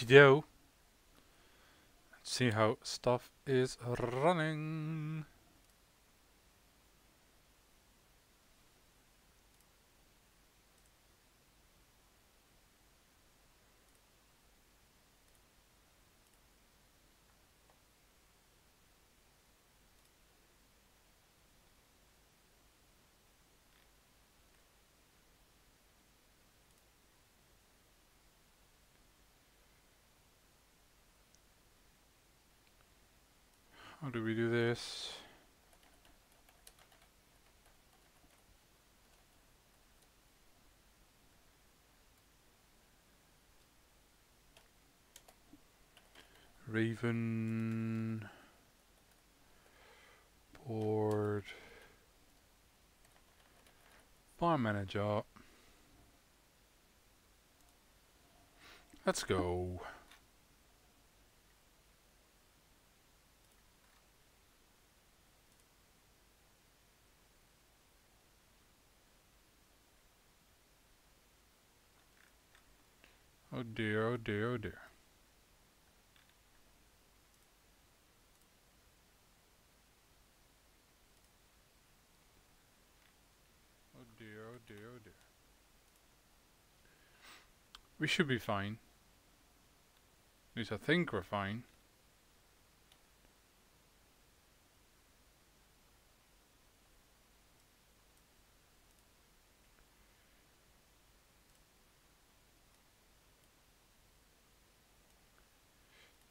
Okie doke. Let's see how stuff is running. How do we do this? Ravenport. Farm manager. Let's go. Oh dear, oh dear, oh dear. Oh dear, oh dear, oh dear. We should be fine. At least I think we're fine.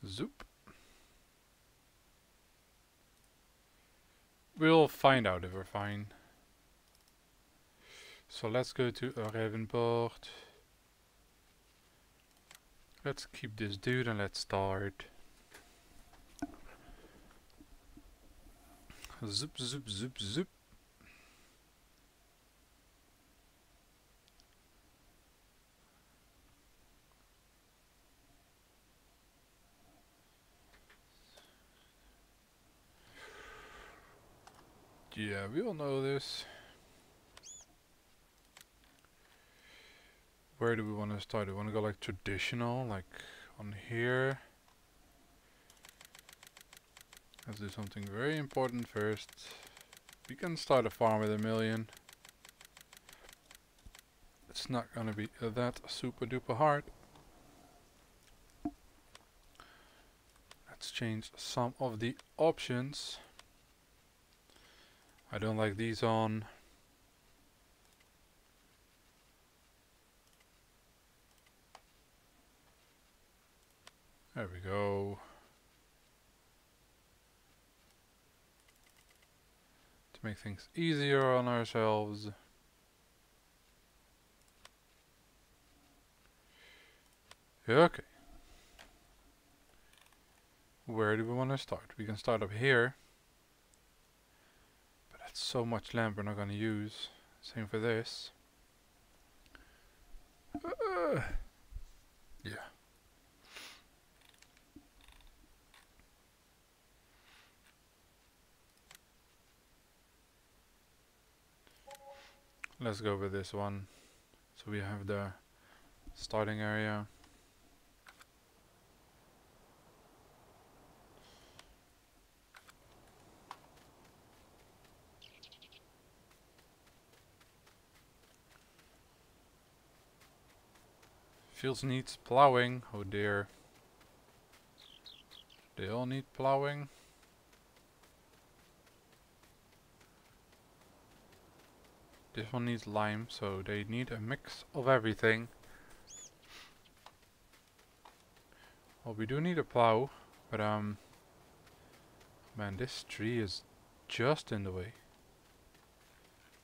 Zoop. We'll find out if we're fine. So let's go to Ravenport. Let's keep this dude and let's start. Zoop, zoop, zoop, zoop. Yeah, we all know this. Where do we want to start? Do we want to go like traditional, like on here? Let's do something very important first. We can start a farm with 1 million. It's not gonna be that super duper hard. Let's change some of the options. I don't like these on. There we go. To make things easier on ourselves. Okay. Where do we want to start? We can start up here. But that's so much land we're not going to use. Same for this. Yeah. Let's go with this one. So we have the starting area. Fields needs plowing. Oh dear. They all need plowing. This one needs lime, so they need a mix of everything. Well, we do need a plow, but man, this tree is just in the way.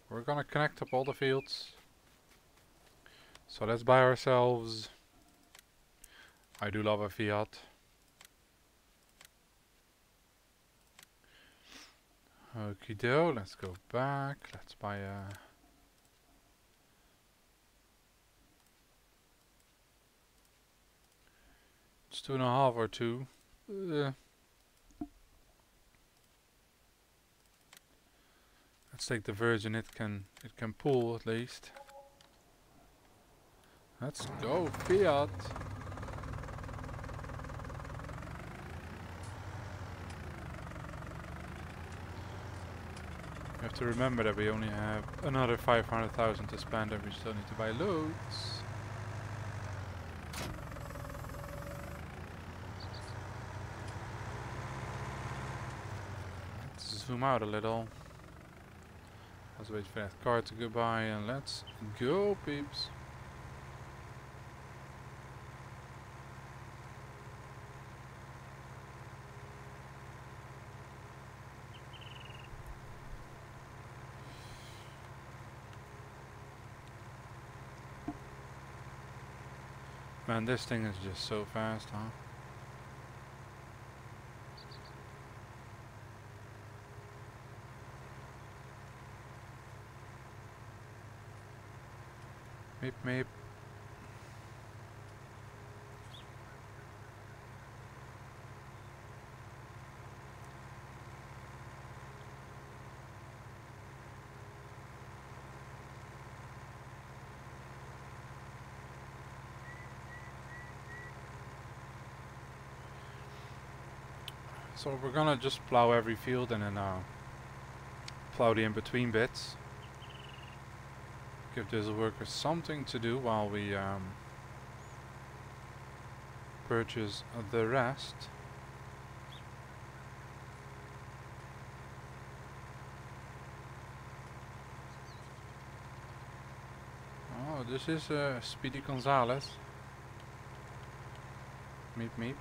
We're gonna connect up all the fields. So let's buy ourselves. I do love a Fiat. Okie doke, let's go back. Let's buy a. It's 2.5 or 2. Let's take the Virgin. It can pull at least. Let's go, Fiat. have to remember that we only have another 500,000 to spend and we still need to buy loads. Let's zoom out a little. Let's wait for that car to go by and let's go, peeps. Man, this thing is just so fast, huh? Meep meep. So we're gonna just plow every field and then plow the in-between bits. Give this worker something to do while we purchase the rest. Oh, this is Speedy Gonzalez. Meep meep.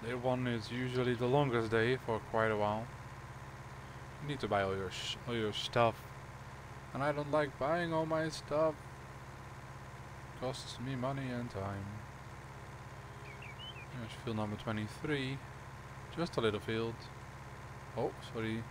Day one is usually the longest day for quite a while. You need to buy all your stuff, and I don't like buying all my stuff. Costs me money and time. There's field number 23. Just a little field. Oh, sorry.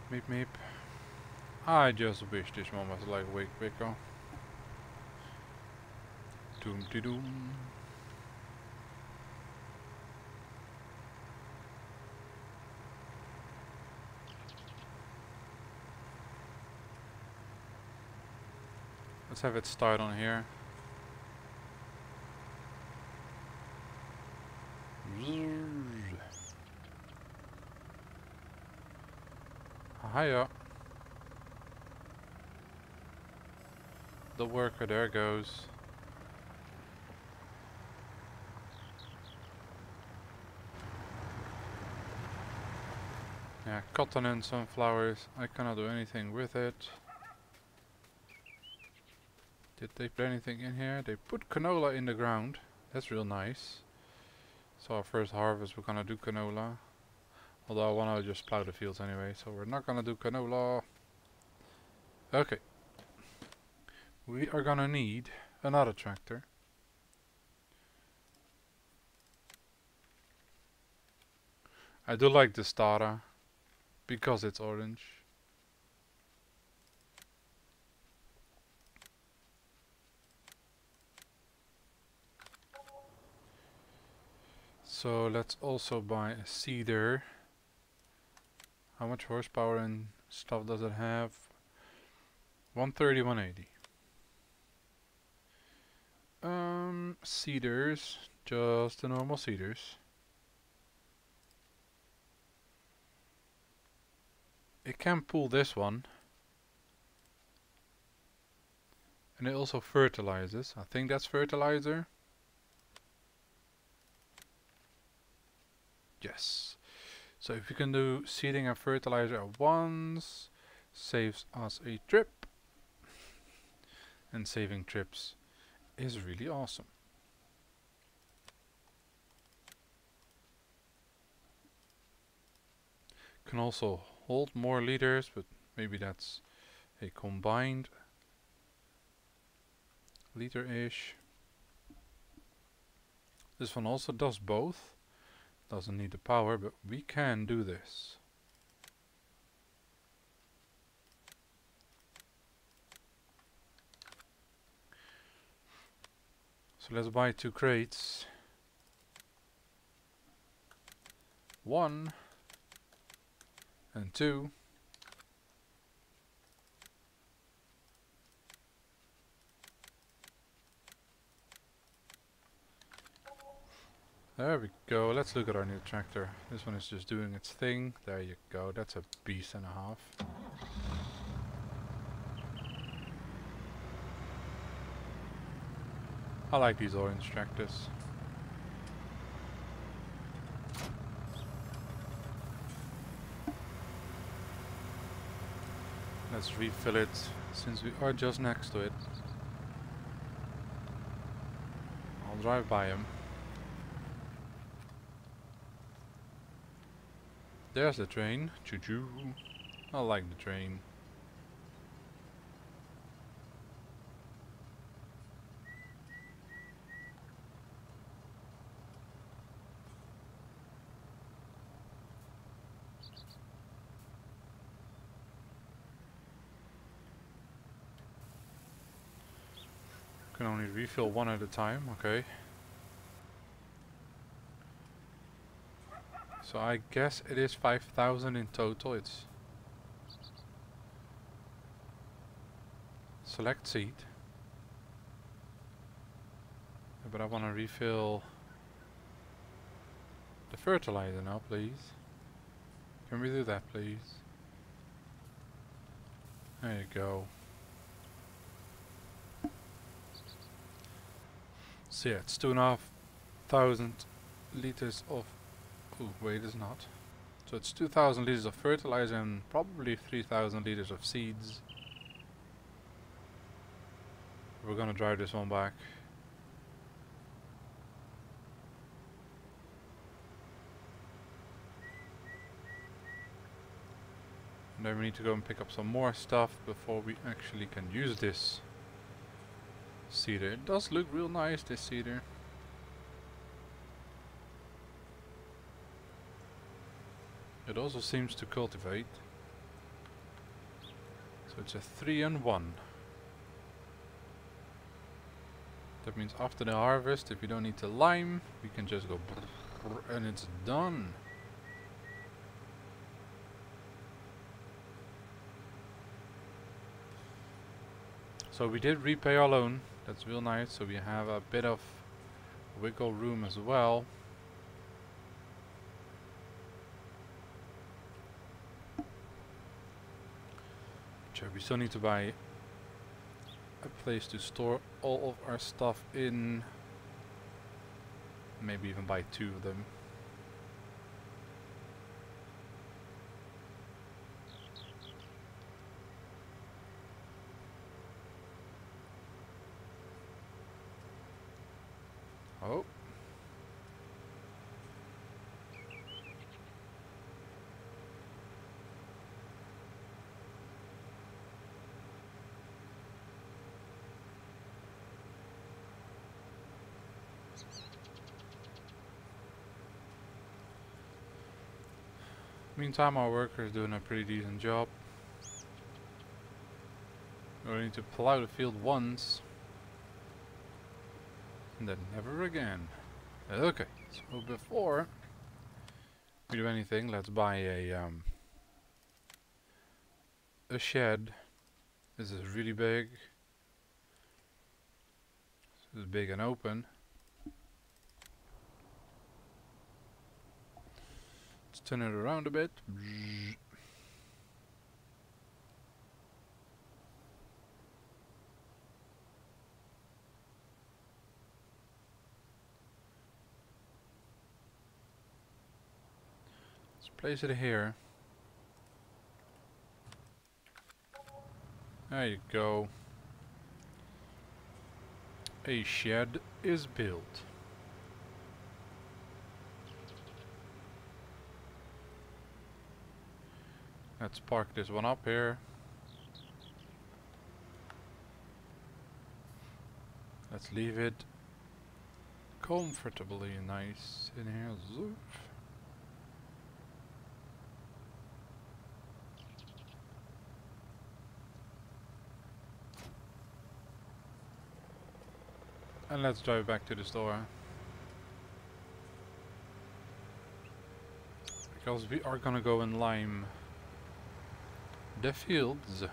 Meep meep. I just wish this one was like way quicker. Doom de doom. Let's have it start on here. Hiya. The worker there goes. Yeah, cotton and sunflowers. I cannot do anything with it. Did they put anything in here? They put canola in the ground. That's real nice. So our first harvest we're gonna do canola. Although I wanna just plow the fields anyway, so we're not gonna do canola. Okay. We are gonna need another tractor. I do like the starter because it's orange. So let's also buy a seeder. How much horsepower and stuff does it have? 130, 180. Seeders, just the normal seeders. It can pull this one. And it also fertilizes. I think that's fertilizer. Yes. So if you can do seeding and fertilizer at once, saves us a trip. And saving trips is really awesome. Can also hold more liters, but maybe that's a combined liter-ish. This one also does both. Doesn't need the power, but we can do this. So let's buy 2 crates. 1 and 2. There we go. Let's look at our new tractor. This one is just doing its thing. There you go. That's a beast and a half. I like these orange tractors. Let's refill it since we are just next to it. I'll drive by him. There's the train. Choo-choo. I like the train. Can only refill one at a time, okay. So I guess it is 5,000 in total. It's select seat. But I want to refill the fertilizer now, please. Can we do that, please? There you go. So yeah, it's 2,500 liters of... Oh, wait, it's not. So it's 2,000 liters of fertilizer and probably 3,000 liters of seeds. We're gonna drive this one back. And then we need to go and pick up some more stuff before we actually can use this seeder. It does look real nice, this seeder. It also seems to cultivate. So it's a 3-in-1. That means after the harvest, if you don't need to lime, we can just go and it's done. So we did repay our loan. That's real nice. So we have a bit of wiggle room as well. Sure, we still need to buy a place to store all of our stuff in. Maybe even buy 2 of them. Oh. Meantime, our worker is doing a pretty decent job. We need to plow the field once. And then never again. Okay, so before we do anything, let's buy a shed. This is really big. This is big and open. Let's turn it around a bit. Place it here. There you go. A shed is built. Let's park this one up here. Let's leave it comfortably nice in here. Zoof. And let's drive back to the store. Because we are gonna go and lime the fields.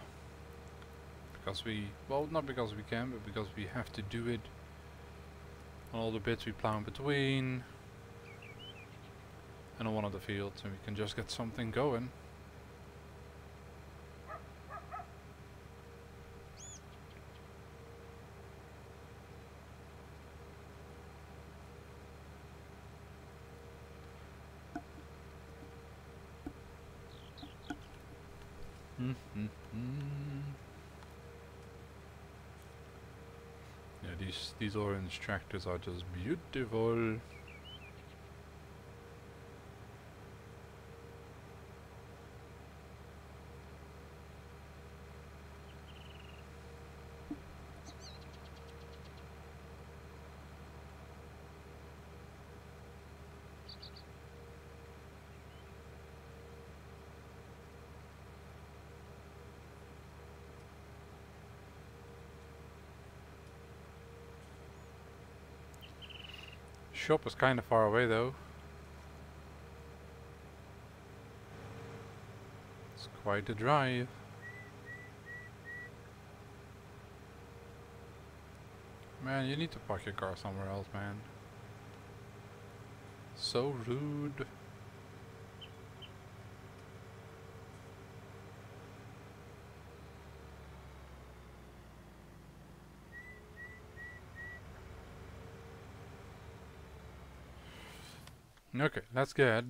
Because we, well, not because we can, but because we have to do it on all the bits we plow in between. And on one of the fields, and we can just get something going. Yeah, these orange tractors are just beautiful. Shop is kind of far away though. It's quite a drive. Man, you need to park your car somewhere else, man. So rude. Okay, let's get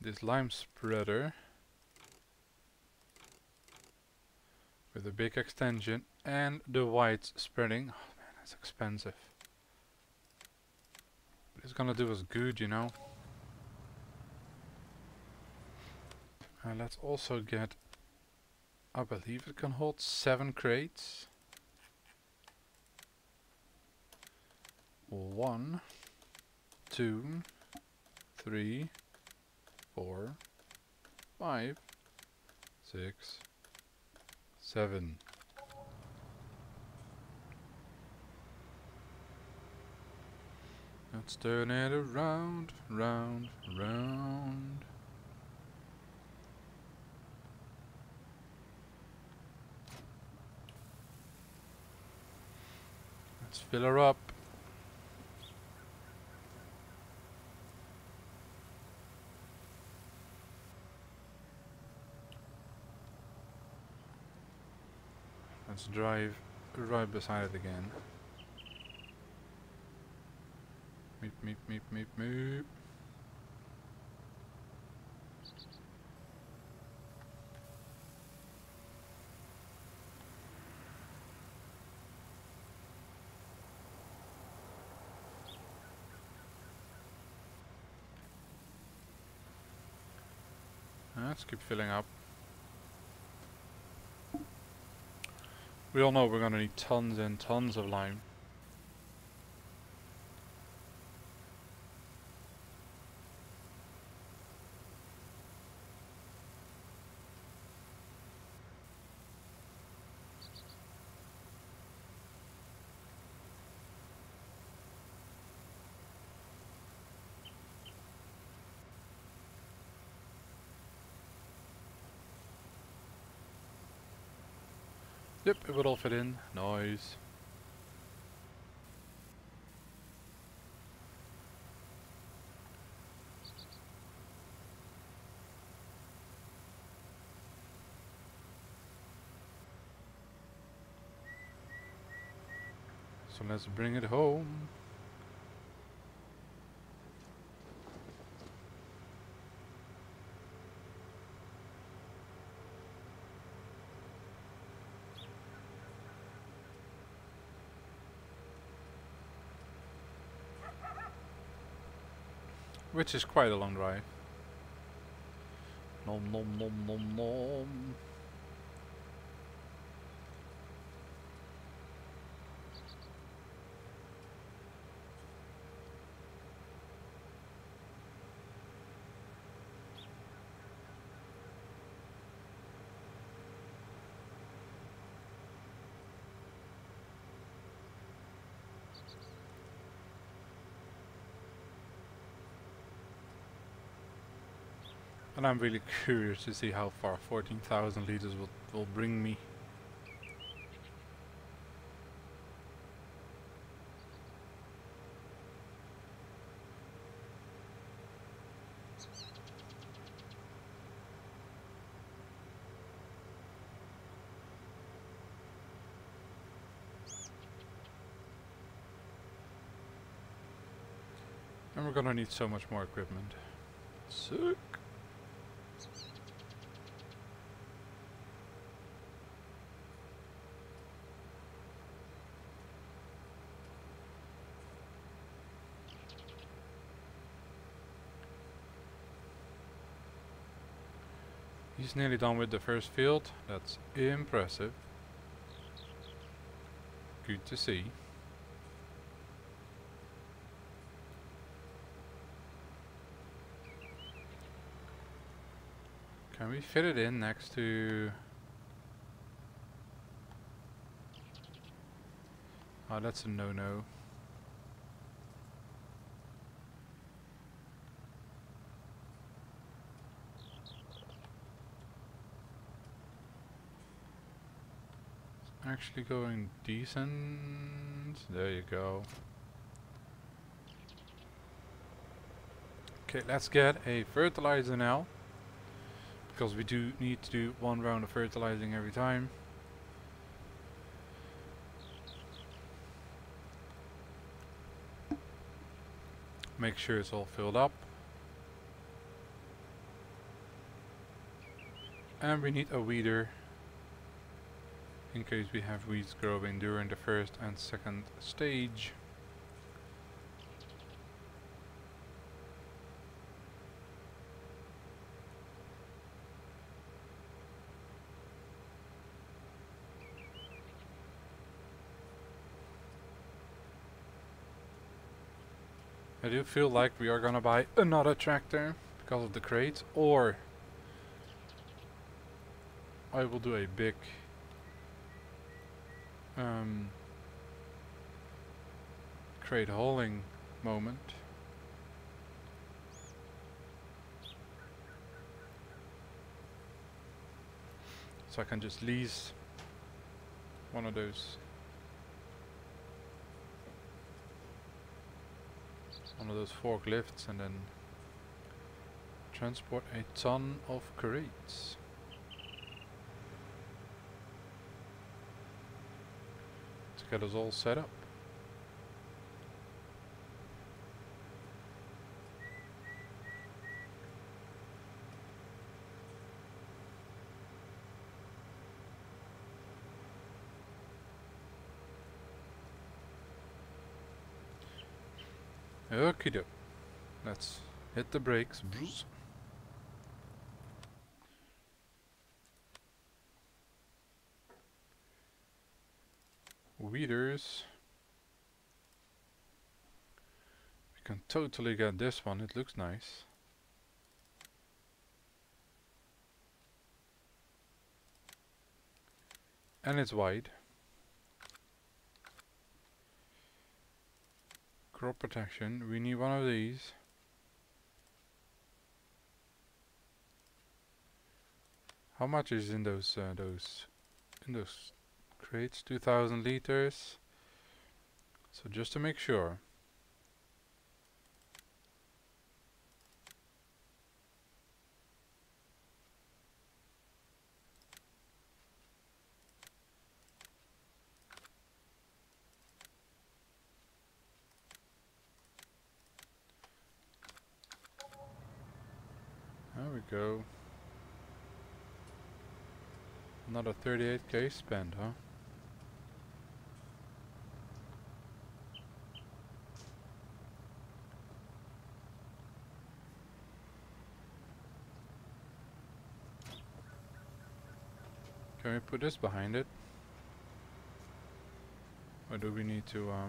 this lime spreader with a big extension and the white spreading. Oh man, that's expensive. But it's gonna do us good, you know. And let's also get, I believe it can hold 7 crates. 1, 2, 3, 4, 5, 6, 7. Let's turn it around, round, round. Let's fill her up. Let's drive right beside it again. Meep, meep, meep, meep, meep. Let's keep filling up. We all know we're gonna need tons and tons of lime. Yep, it would all fit in. Nice. So let's bring it home. Which is quite a long drive. Nom nom nom nom nom. And I'm really curious to see how far 14,000 liters will bring me. And we're gonna need so much more equipment. Sick. He's nearly done with the first field. That's impressive. Good to see. Can we fit it in next to... Oh, that's a no-no. Actually going decent. There you go. Okay, let's get a fertilizer now. Because we do need to do one round of fertilizing every time. Make sure it's all filled up. And we need a weeder. In case we have weeds growing during the first and second stage. I do feel like we are gonna buy another tractor because of the crates, or I will do a big crate hauling moment. So I can just lease one of those forklifts and then transport a ton of crates. To get us all set up. Okie doke. Let's hit the brakes. Bruce. Weeders. We can totally get this one. It looks nice. And it's wide. Crop protection. We need one of these. How much is in those crates? 2,000 liters. So just to make sure. There we go. Another 38k spent, huh? Can we put this behind it? Or do we need to I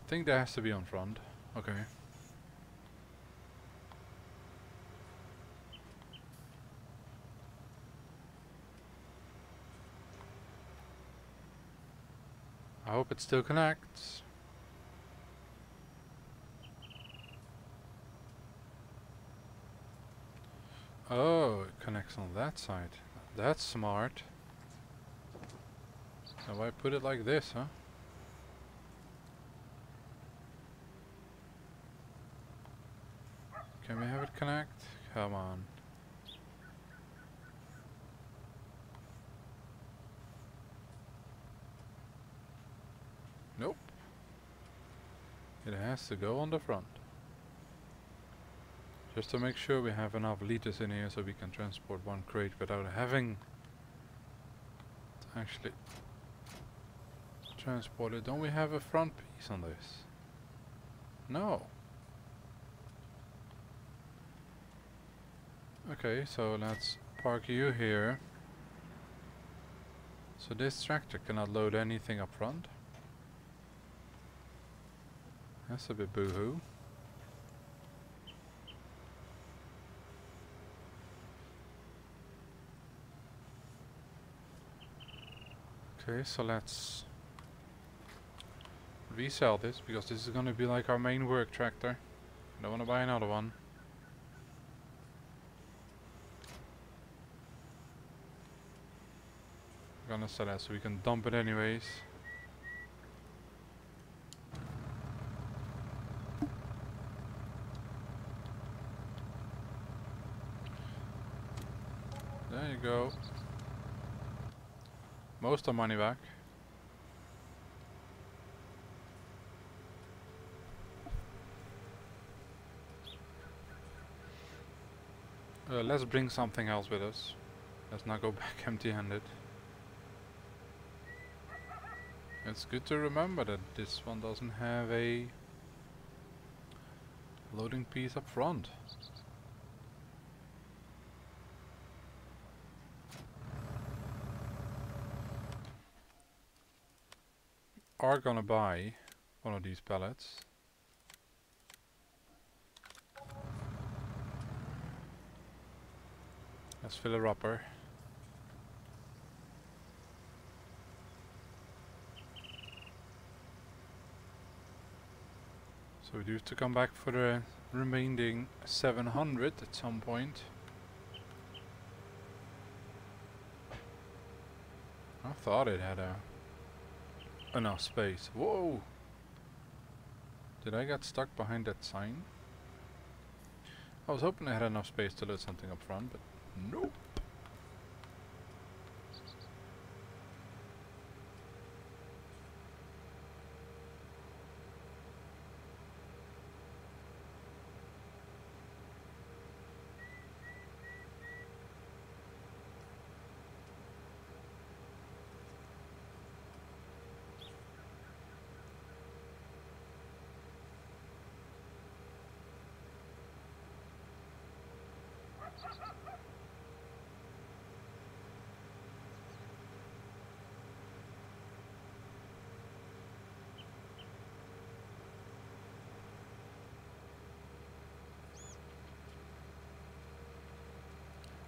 think that has to be on front. Okay. I hope it still connects. tracks on that side. That's smart. So I put it like this, huh? Can we have it connect? Come on. Nope. It has to go on the front. Just to make sure we have enough liters in here so we can transport one crate without having to actually transport it. Don't we have a front piece on this? No. Okay, so let's park you here. So this tractor cannot load anything up front. That's a bit boo-hoo. Okay, so let's resell this because this is gonna be like our main work tractor. I don't wanna buy another one. We're gonna sell that so we can dump it anyways. There you go. Most of money back. Let's bring something else with us. Let's not go back empty-handed. It's good to remember that this one doesn't have a loading piece up front. Are gonna buy one of these pallets. Let's fill her upper. So we do have to come back for the remaining 700 at some point. I thought it had enough space. Whoa! Did I get stuck behind that sign? I was hoping I had enough space to load something up front, but nope.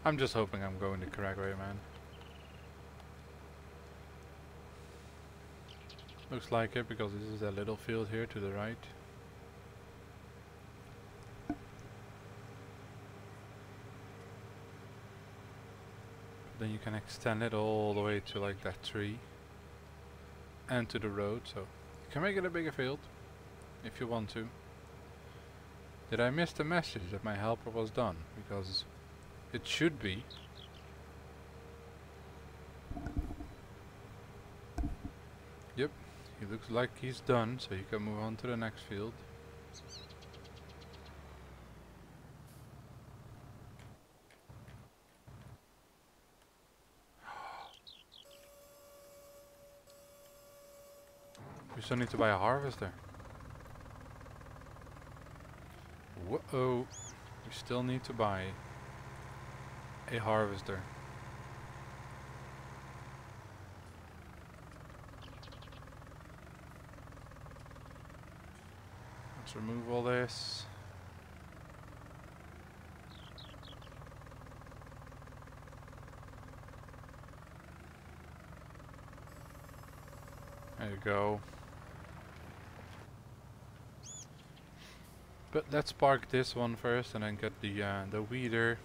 I'm just hoping I'm going the correct way, man. Looks like it because this is a little field here to the right. Then you can extend it all the way to like that tree and to the road, so you can make it a bigger field if you want to. Did I miss the message that my helper was done? Because it should be. Yep, he looks like he's done, so you can move on to the next field. We still need to buy a harvester. Whoa, we still need to buy a harvester. Let's remove all this. There you go. But let's park this one first and then get the weeder.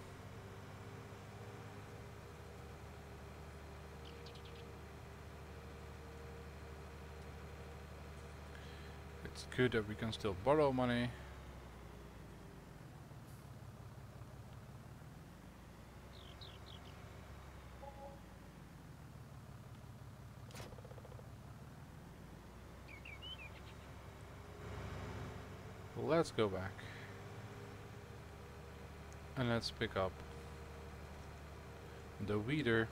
It's good that we can still borrow money. Let's go back. And let's pick up the weeder.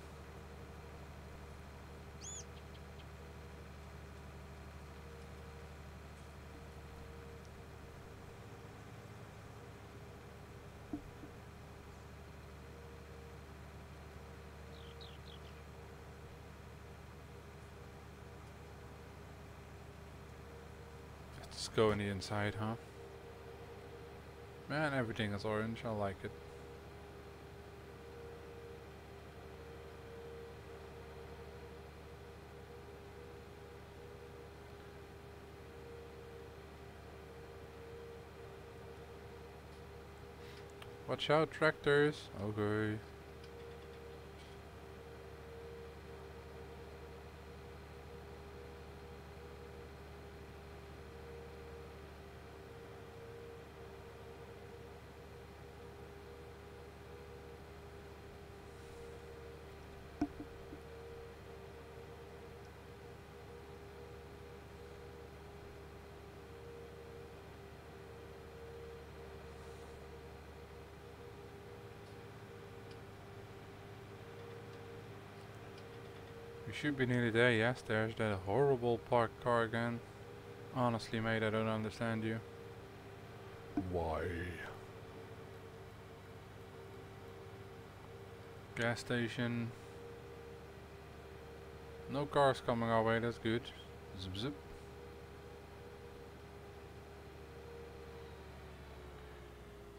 Let's go in the inside, huh? Man, everything is orange. I like it. Watch out, tractors. Okay. We should be nearly there. Yes, there's that horrible parked car again. Honestly, mate, I don't understand you. Why? Gas station. No cars coming our way, that's good. Zip zip.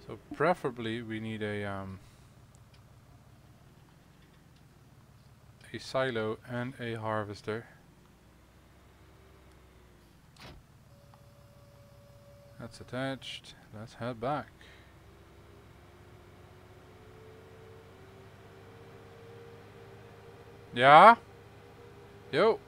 So preferably we need a silo and a harvester. That's attached. Let's head back. Yeah? Yo.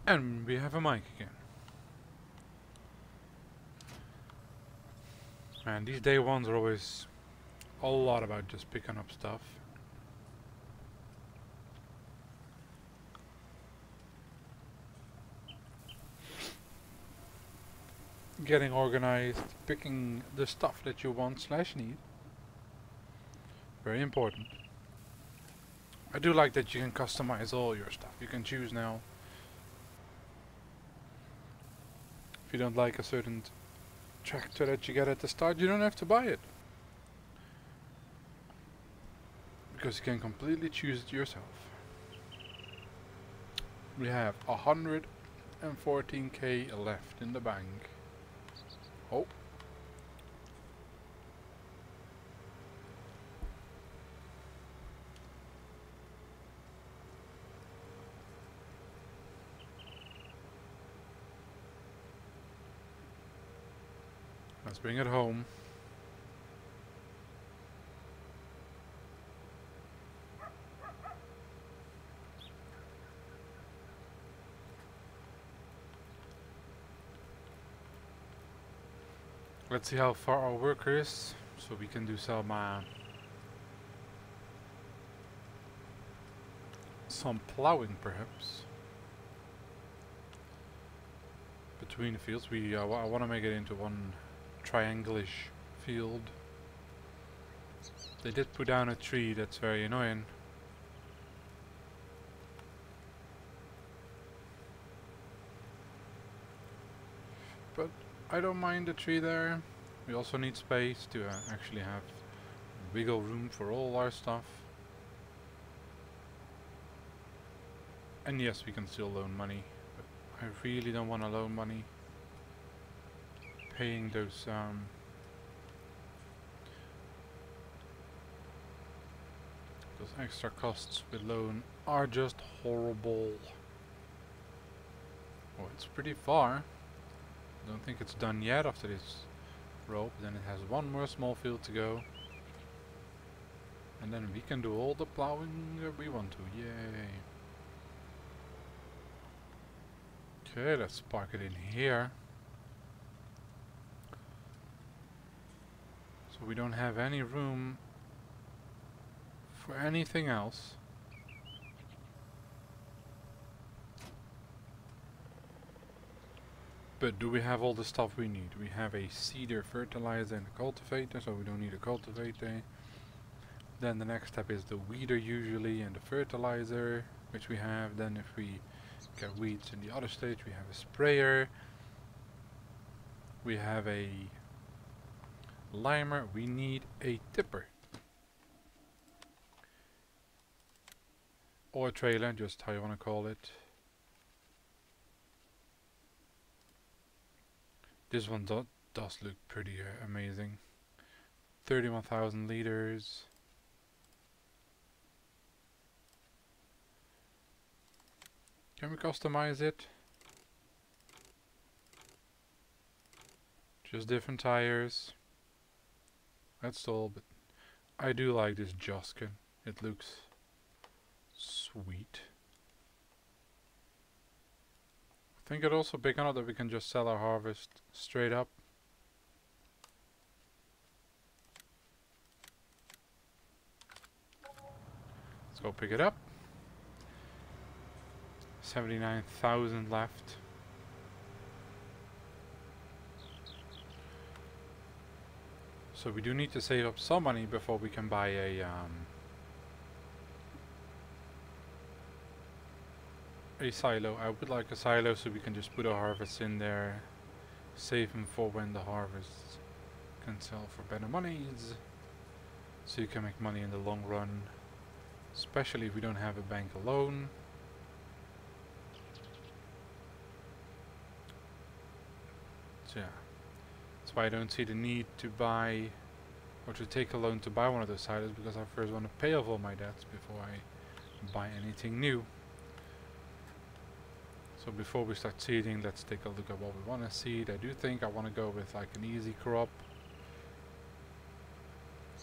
And we have a mic again. Man, these day ones are always a lot about just picking up stuff. Getting organized, picking the stuff that you want / need. Very important. I do like that you can customize all your stuff. You can choose now. If you don't like a certain tractor that you get at the start, you don't have to buy it. Because you can completely choose it yourself. We have 114k left in the bank. Oh. Let's bring it home. Let's see how far our worker is, so we can do some plowing perhaps. Between the fields, I want to make it into one triangle-ish field. They did put down a tree, that's very annoying. But I don't mind the tree there. We also need space to actually have wiggle room for all our stuff. And yes, we can still loan money, but I really don't want to loan money. Paying those extra costs with loan are just horrible. Oh, it's pretty far. I don't think it's done yet after this rope. Then it has one more small field to go. And then we can do all the plowing that we want to. Yay. Okay, let's park it in here. So we don't have any room for anything else. But do we have all the stuff we need? We have a seeder, fertilizer and a cultivator, so we don't need a cultivator. Then the next step is the weeder usually and the fertilizer, which we have. Then if we get weeds in the other stage, we have a sprayer. We have a limer. We need a tipper. Or a trailer, just how you want to call it. This one does look pretty amazing. 31,000 liters. Can we customize it? Just different tires. That's all, but I do like this Joskin. It looks sweet. I think it's also big enough that we can just sell our harvest straight up. Let's go pick it up. 79,000 left. So we do need to save up some money before we can buy a silo. I would like a silo so we can just put our harvests in there, save them for when the harvests can sell for better monies, so you can make money in the long run, especially if we don't have a bank loan. So yeah, that's why I don't see the need to buy or to take a loan to buy one of those silos, because I first want to pay off all my debts before I buy anything new. So before we start seeding, let's take a look at what we want to seed. I do think I want to go with like an easy crop,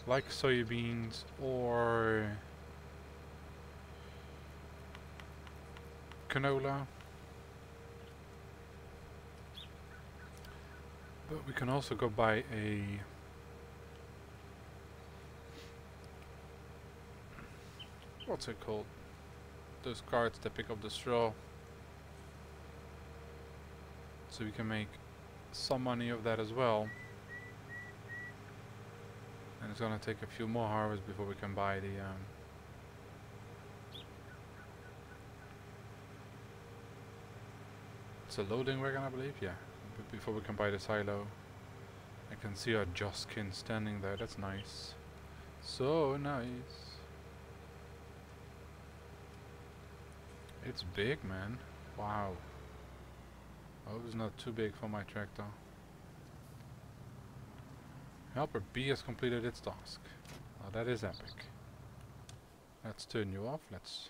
like soybeans or canola. But we can also go buy a... what's it called? Those carts that pick up the straw. So we can make some money of that as well. And it's gonna take a few more harvests before we can buy the it's a loading wagon, I believe, yeah. But before we can buy the silo. I can see our Joskin standing there, that's nice. So nice. It's big, man. Wow. I hope it's not too big for my tractor. Helper B has completed its task. Now that is epic. Let's turn you off. Let's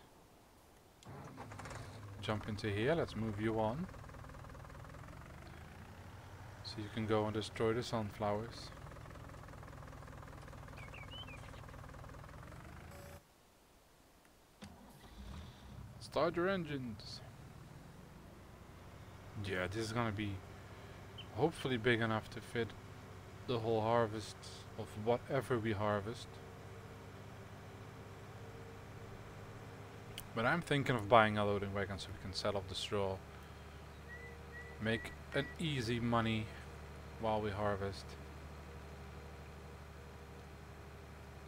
jump into here. Let's move you on. So you can go and destroy the sunflowers. Start your engines. Yeah, this is gonna be hopefully big enough to fit the whole harvest of whatever we harvest. But I'm thinking of buying a loading wagon so we can sell off the straw. Make an easy money while we harvest.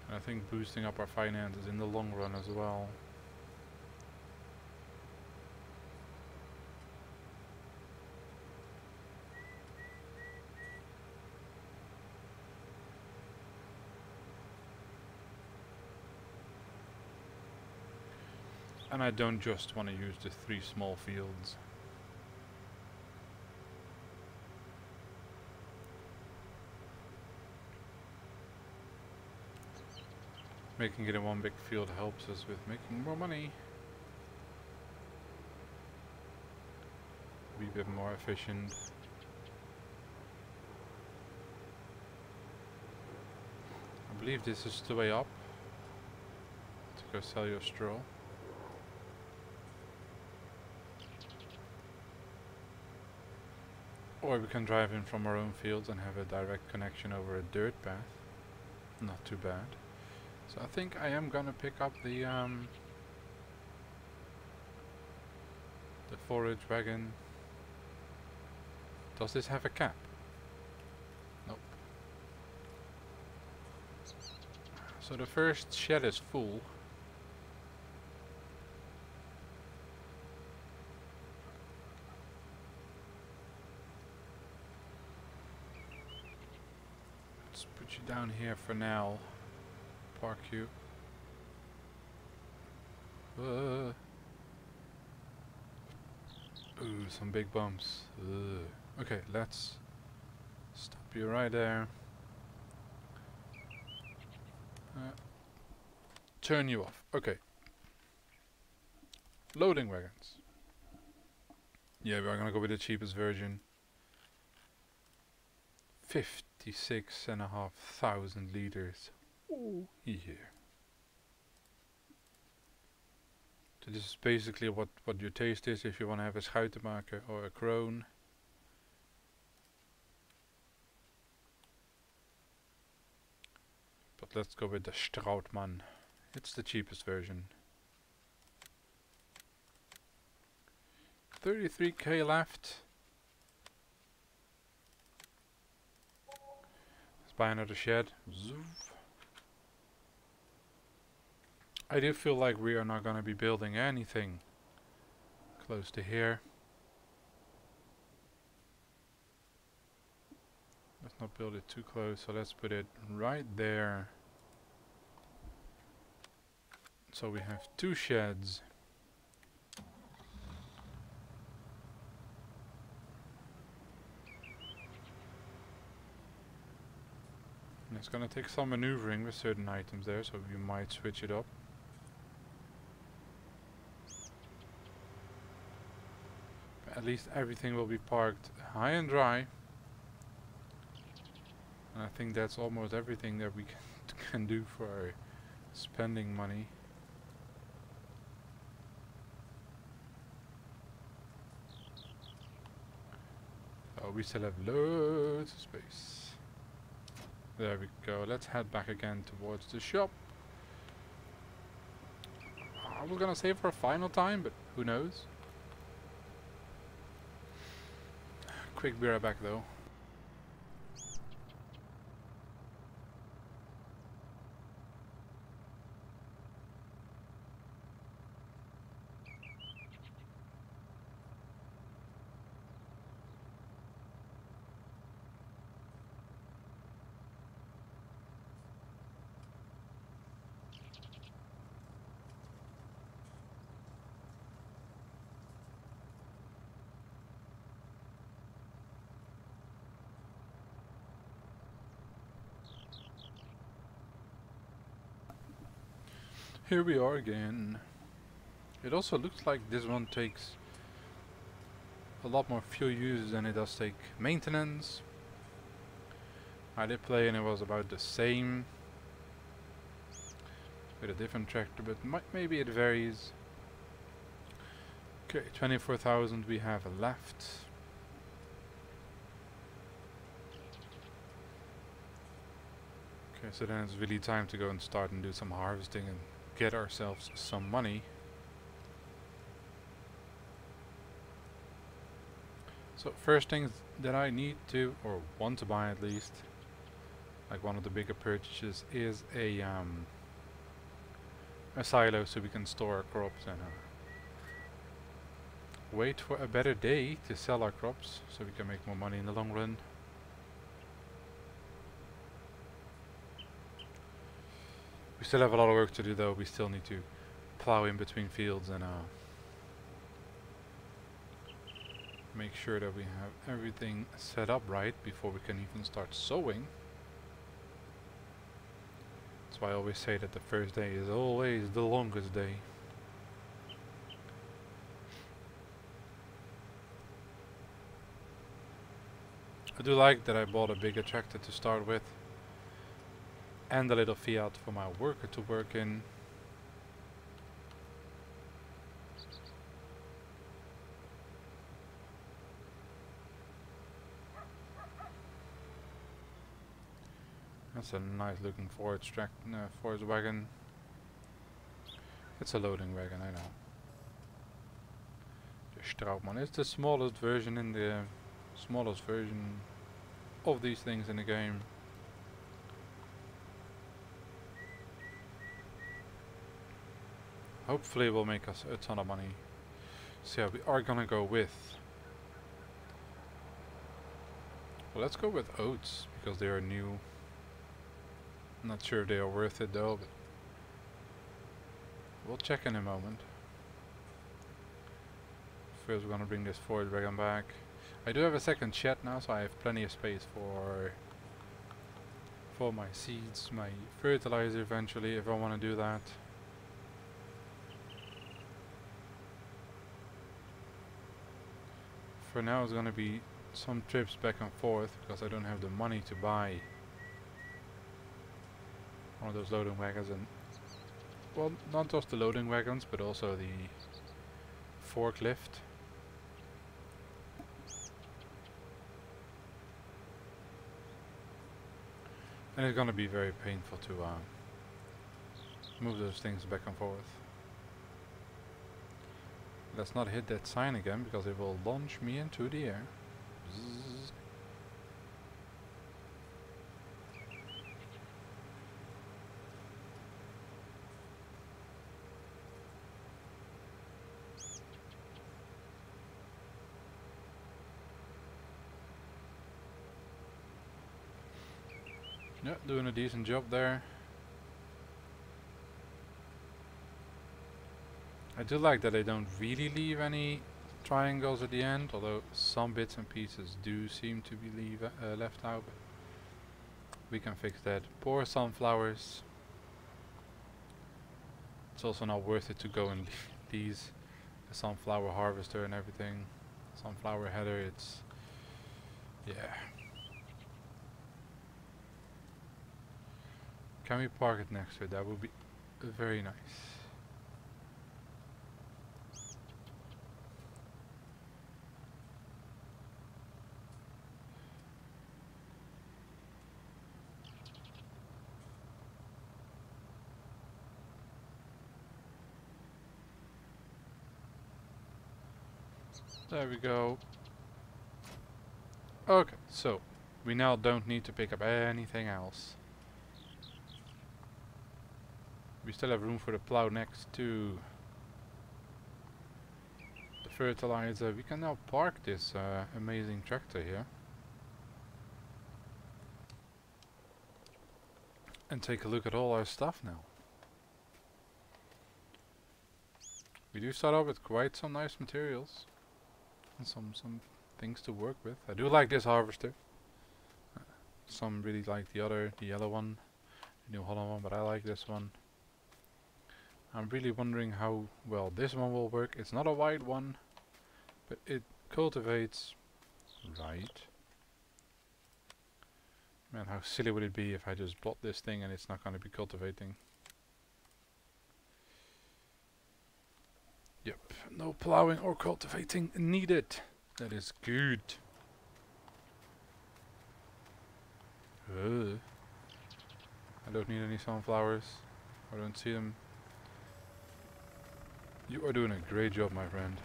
And I think boosting up our finances in the long run as well. And I don't just want to use the 3 small fields. Making it in one big field helps us with making more money. Be a bit more efficient. I believe this is the way up to go sell your straw. Or we can drive in from our own fields and have a direct connection over a dirt path. Not too bad. So I think I am gonna pick up the forage wagon. Does this have a cap? Nope. So the first shed is full. Put you down here for now. Park you. Ooh, some big bumps. Okay, let's stop you right there. Turn you off. Okay. Loading wagons. Yeah, we're gonna go with the cheapest version. 56,500 liters. Oh, yeah. So this is basically what your taste is if you want to have a schuitenmaker or a kroon. But let's go with the Strautmann. It's the cheapest version. 33k left. Let's buy another shed. Zoof. I do feel like we are not going to be building anything close to here. Let's not build it too close, so let's put it right there. So we have 2 sheds. And it's going to take some maneuvering with certain items there, so we might switch it up. At least everything will be parked high and dry. And I think that's almost everything that we can do for our spending money. we still have loads of space. There we go. Let's head back again towards the shop. I was gonna save for a final time, but who knows? Quick be right back though. Here we are again. It also looks like this one takes a lot more fuel use than it does take maintenance. I did play and it was about the same with a different tractor, but maybe it varies. Okay, 24,000 we have left. Okay, so then it's really time to go and start and do some harvesting and get ourselves some money. So first things that I need to, or want to buy at least, like one of the bigger purchases, is a silo so we can store our crops and wait for a better day to sell our crops so we can make more money in the long run. We still have a lot of work to do though. We still need to plow in between fields and make sure that we have everything set up right before we can even start sowing. That's why I always say that the first day is always the longest day. I do like that I bought a bigger tractor to start with and a little Fiat for my worker to work in. That's a nice looking forage wagon. It's a loading wagon, I know. The Straubmann is the smallest version of these things in the game. Hopefully it will make us a ton of money. So yeah, we are gonna go with... Well, let's go with oats, because they are new. I'm not sure if they are worth it though, but we'll check in a moment. First we're gonna bring this forage wagon back. I do have a second shed now, so I have plenty of space for my seeds, my fertilizer eventually, if I want to do that. For now it's gonna be some trips back and forth because I don't have the money to buy one of those loading wagons, and well, not just the loading wagons but also the forklift. And it's gonna be very painful to move those things back and forth. Let's not hit that sign again because it will launch me into the air. Bzzz. Yeah, doing a decent job there. I do like that they don't really leave any triangles at the end, although some bits and pieces do seem to be left out. But we can fix that. Poor sunflowers. It's also not worth it to go and lease a sunflower harvester and everything. Sunflower header, it's... yeah. Can we park it next to it? That would be very nice. There we go. Okay, so we now don't need to pick up anything else. We still have room for the plow next to the fertilizer. We can now park this amazing tractor here. And take a look at all our stuff now. We do start off with quite some nice materials. And some things to work with. I do like this harvester. Some really like the yellow one, the New Holland one, but I like this one. I'm really wondering how well this one will work. It's not a wide one, but it cultivates right. Man, how silly would it be if I just bought this thing and it's not going to be cultivating. Yep, no plowing or cultivating needed. That is good. I don't need any sunflowers. I don't see them. You are doing a great job, my friend.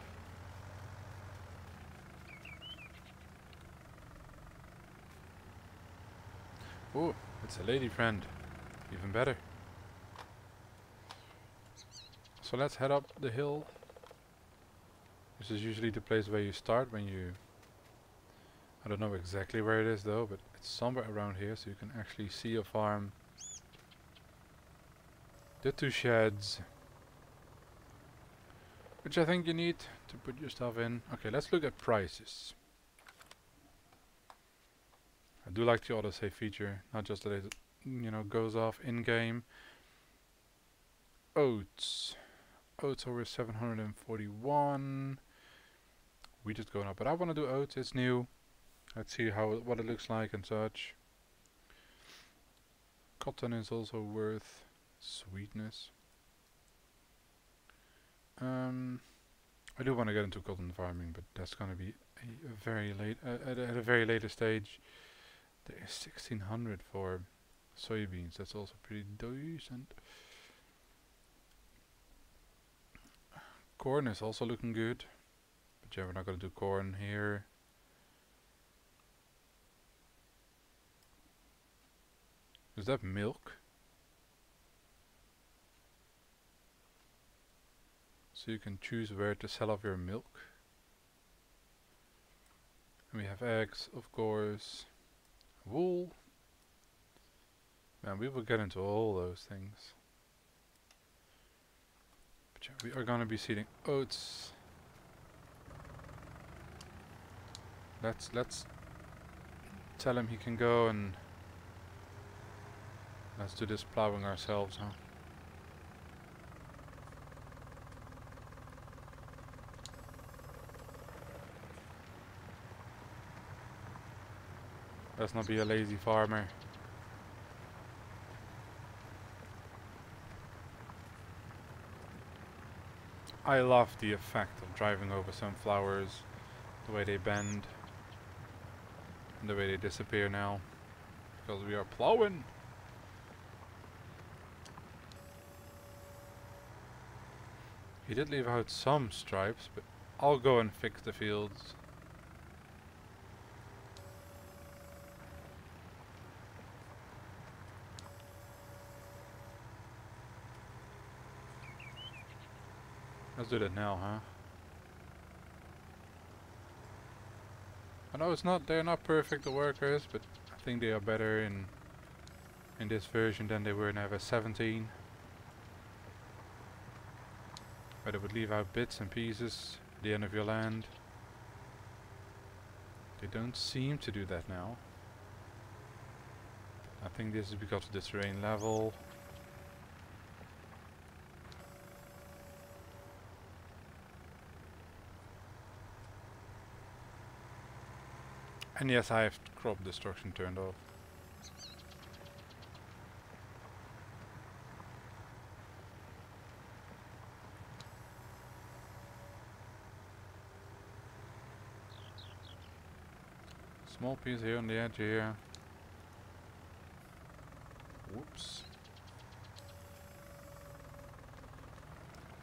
Oh, it's a lady friend. Even better. So let's head up the hill. This is usually the place where you start when you... I don't know exactly where it is though, but it's somewhere around here so you can actually see a farm. The 2 sheds. Which I think you need to put your stuff in. Okay, let's look at prices. I do like the autosave feature, not just that it, you know, goes off in-game. Oats. Oats over 741. We just going up, but I want to do oats. It's new. Let's see what it looks like and such. Cotton is also worth sweetness. I do want to get into cotton farming, but that's going to be a very late at a very later stage. There is 1600 for soybeans. That's also pretty decent. Corn is also looking good, but yeah, we're not going to do corn here. Is that milk? So you can choose where to sell off your milk. And we have eggs, of course. Wool. Man, we will get into all those things. But yeah, we are gonna be seeding oats. Let's tell him he can go and let's do this plowing ourselves, huh? Let's not be a lazy farmer. I love the effect of driving over sunflowers, the way they bend, and the way they disappear now, because we are plowing. He did leave out some stripes, but I'll go and fix the fields. Let's do that now, huh? I know they're not perfect, the workers, but I think they are better in this version than they were in FS 17. Where they would leave out bits and pieces at the end of your land. They don't seem to do that now. I think this is because of the terrain level. And yes, I have crop destruction turned off. Small piece here on the edge here. Whoops.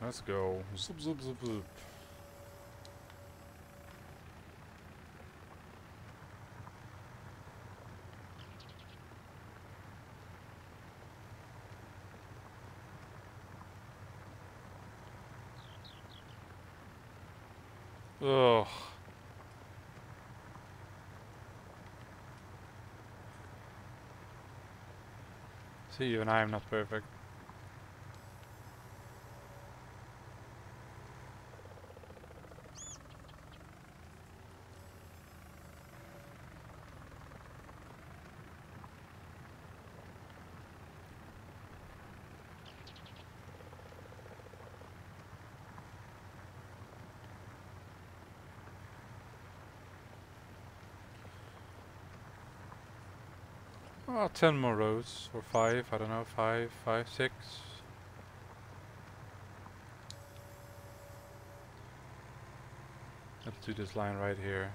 Let's go. Zoop, zoop, zoop, zoop. Ugh. See, even I am not perfect. Oh, 10 more rows, or 5, I don't know, 5, 5, 6. Let's do this line right here.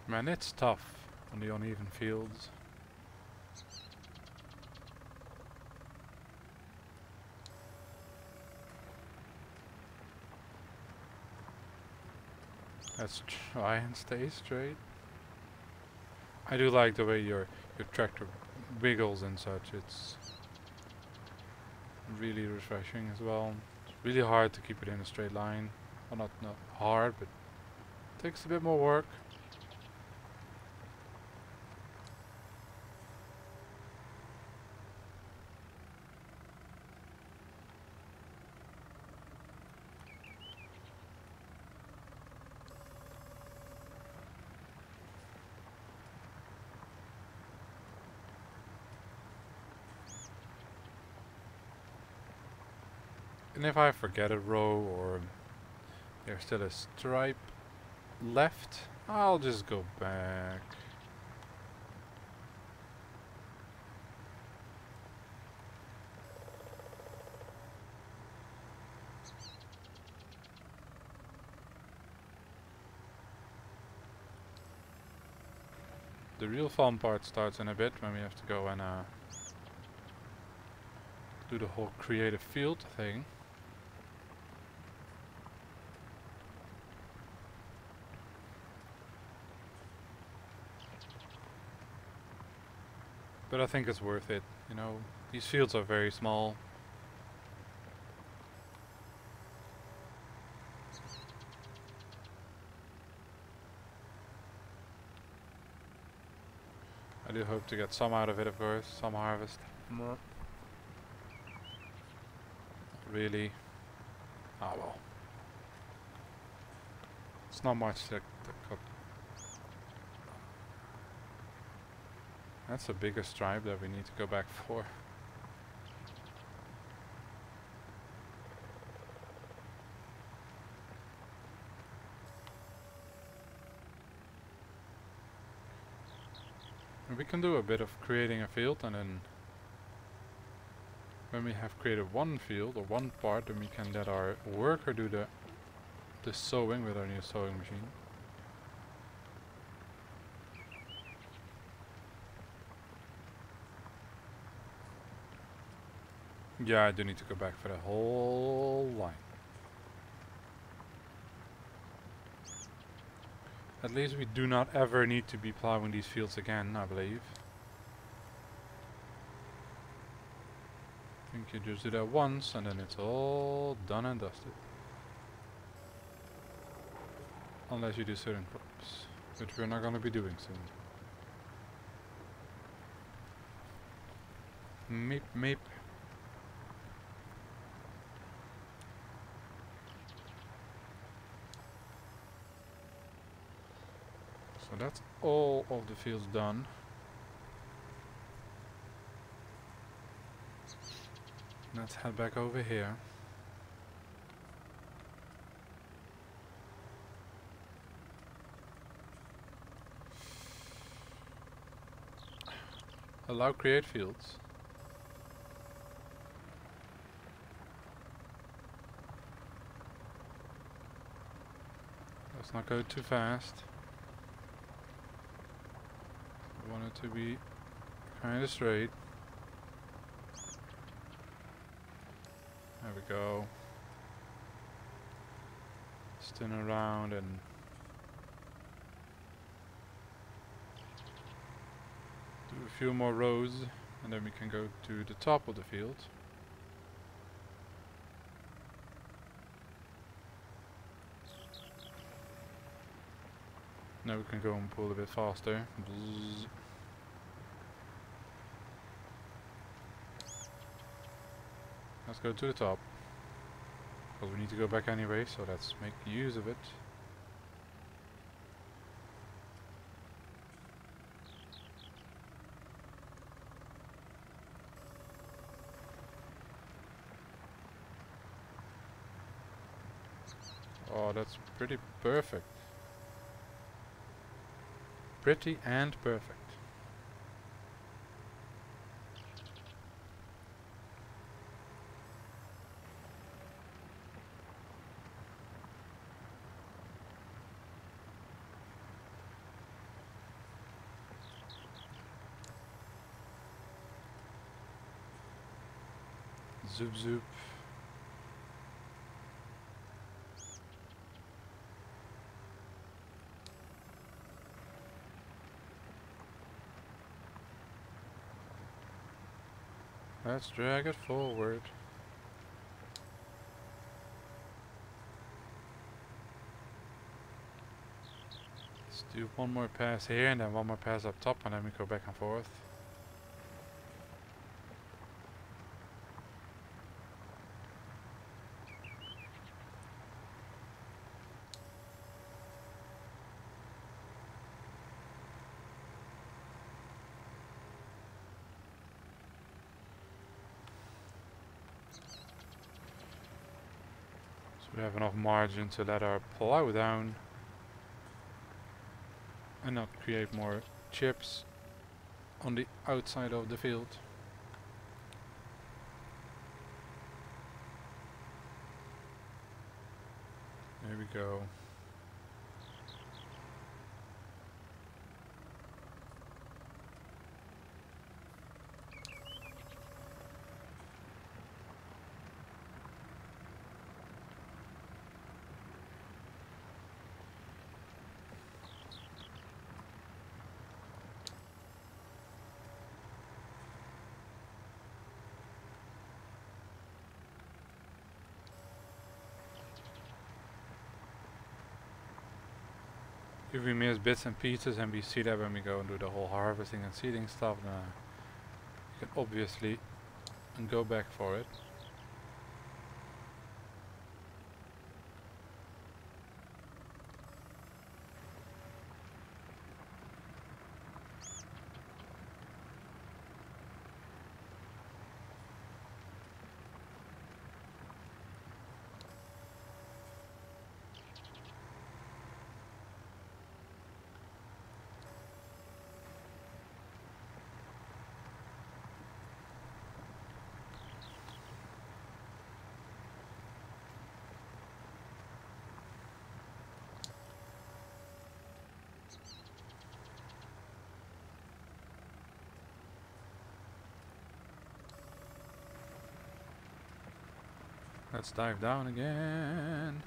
Man, it's tough on the uneven fields. Let's try and stay straight. I do like the way your tractor wiggles and such. It's really refreshing as well. It's really hard to keep it in a straight line. Well, not hard, but takes a bit more work. And if I forget a row or there's still a stripe left, I'll just go back. The real fun part starts in a bit when we have to go and do the whole create a field thing. But I think it's worth it, you know, these fields are very small. I do hope to get some out of it, of course, some harvest. Really? Ah well. It's not much to cut. That's a bigger stripe that we need to go back for. And we can do a bit of creating a field, and then when we have created one field or one part, then we can let our worker do the sowing with our new sowing machine. Yeah, I do need to go back for the whole line. At least we do not ever need to be plowing these fields again, I believe. I think you just do that once and then it's all done and dusted. Unless you do certain crops, which we're not going to be doing soon. Meep meep. So that's all of the fields done. Let's head back over here. Allow create fields. Let's not go too fast. We want want it to be kind of straight. There we go. Spin around and do a few more rows, and then we can go to the top of the field. Now we can go and pull a bit faster. Bzzz. Let's go to the top. Because we need to go back anyway, so let's make use of it. Oh, that's pretty perfect. Pretty and perfect. Zoop zoop. Let's drag it forward. Let's do one more pass here and then one more pass up top, and then we go back and forth. We have enough margin to let our plow down and not create more chips on the outside of the field. There we go. If we miss bits and pieces, and we see that when we go and do the whole harvesting and seeding stuff, then you can obviously go back for it. Let's dive down again.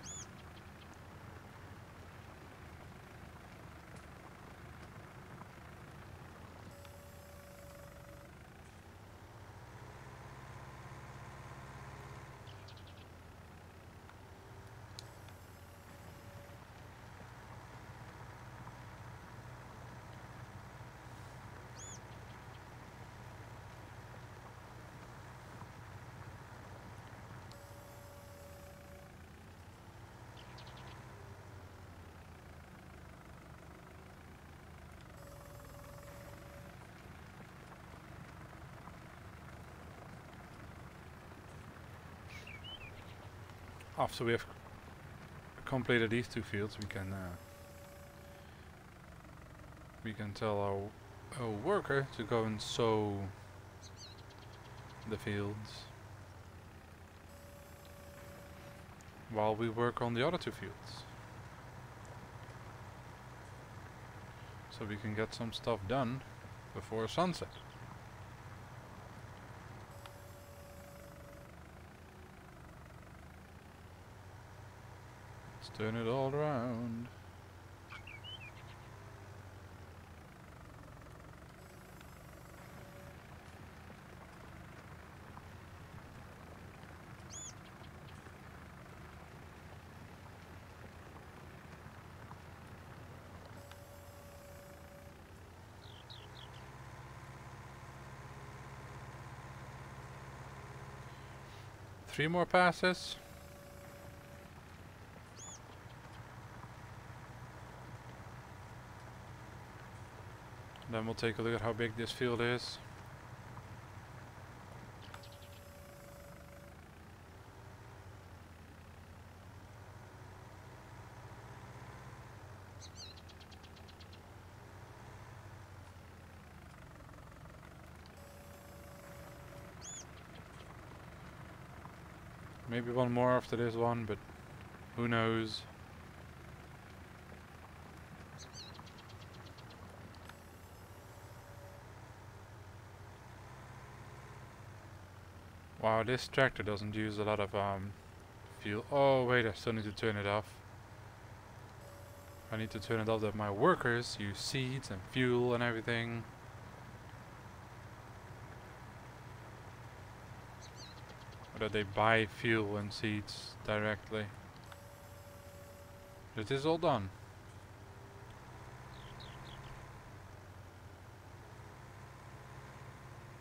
After we have completed these two fields, we can tell our worker to go and sow the fields while we work on the other two fields, so we can get some stuff done before sunset. Let's turn it all around. Three more passes. Then we'll take a look at how big this field is. Maybe one more after this one, but who knows. Wow, this tractor doesn't use a lot of fuel. Oh wait, I still need to turn it off. I need to turn it off that my workers use seeds and fuel and everything. Or that they buy fuel and seeds directly. Is this all done?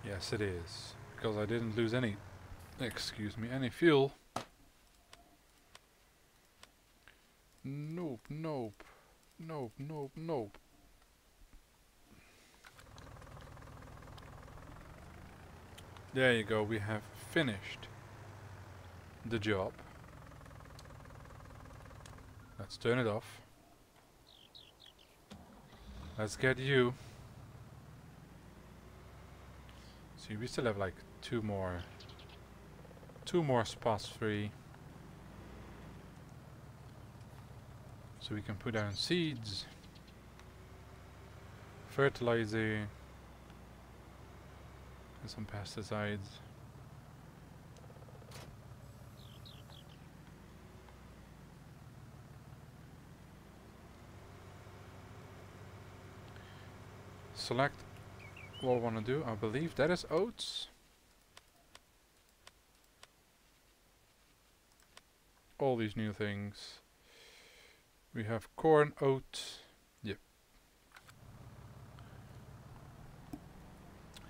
Yes, it is. Because I didn't lose any, any fuel. Nope, nope. Nope, nope, nope. There you go, we have finished the job. Let's turn it off. Let's get you. See, we still have like two more spots free. So we can put down seeds, fertilizer, and some pesticides. Select what we want to do. I believe that is oats. All these new things. We have corn, oat. Yep.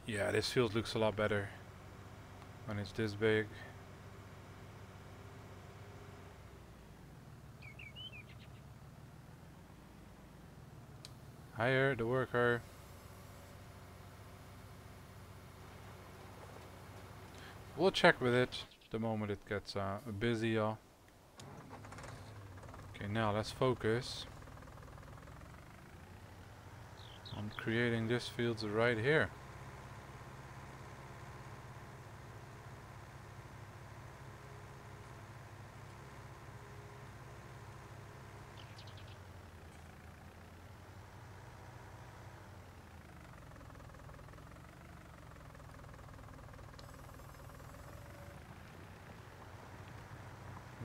Yeah, this field looks a lot better when it's this big. Hire the worker. We'll check with it the moment it gets busy. Okay, now let's focus on creating this field right here.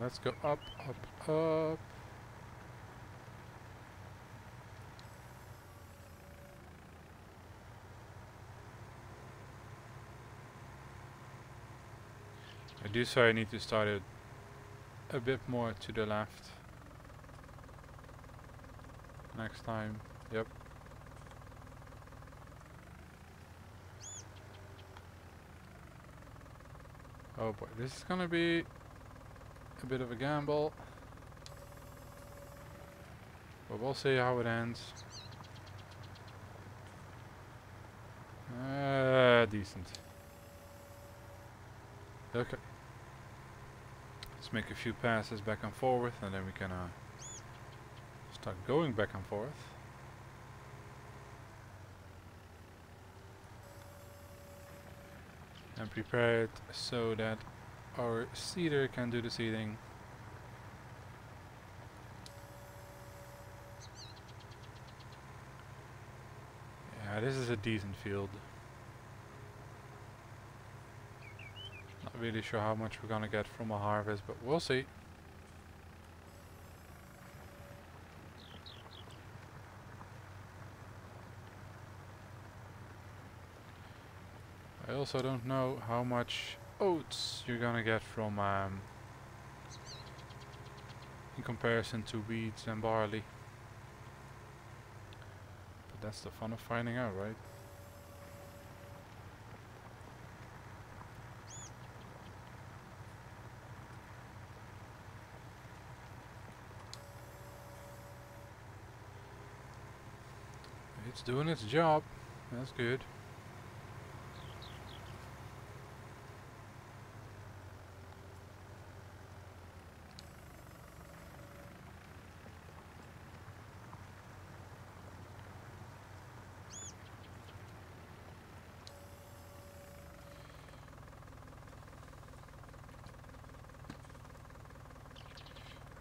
Let's go up, up, up. I do so I need to start it a bit more to the left next time. Yep. Oh boy, this is gonna be a bit of a gamble, but we'll see how it ends. Decent. Okay. Let's make a few passes back and forth, and then we can start going back and forth. And prepare it so that our seeder can do the seeding. Yeah, Yeah, this is a decent field. Not really sure how much we're gonna get from a harvest, but we'll see. I also don't know how much oats you're gonna get from in comparison to wheat and barley. But that's the fun of finding out, right? It's doing its job. That's good.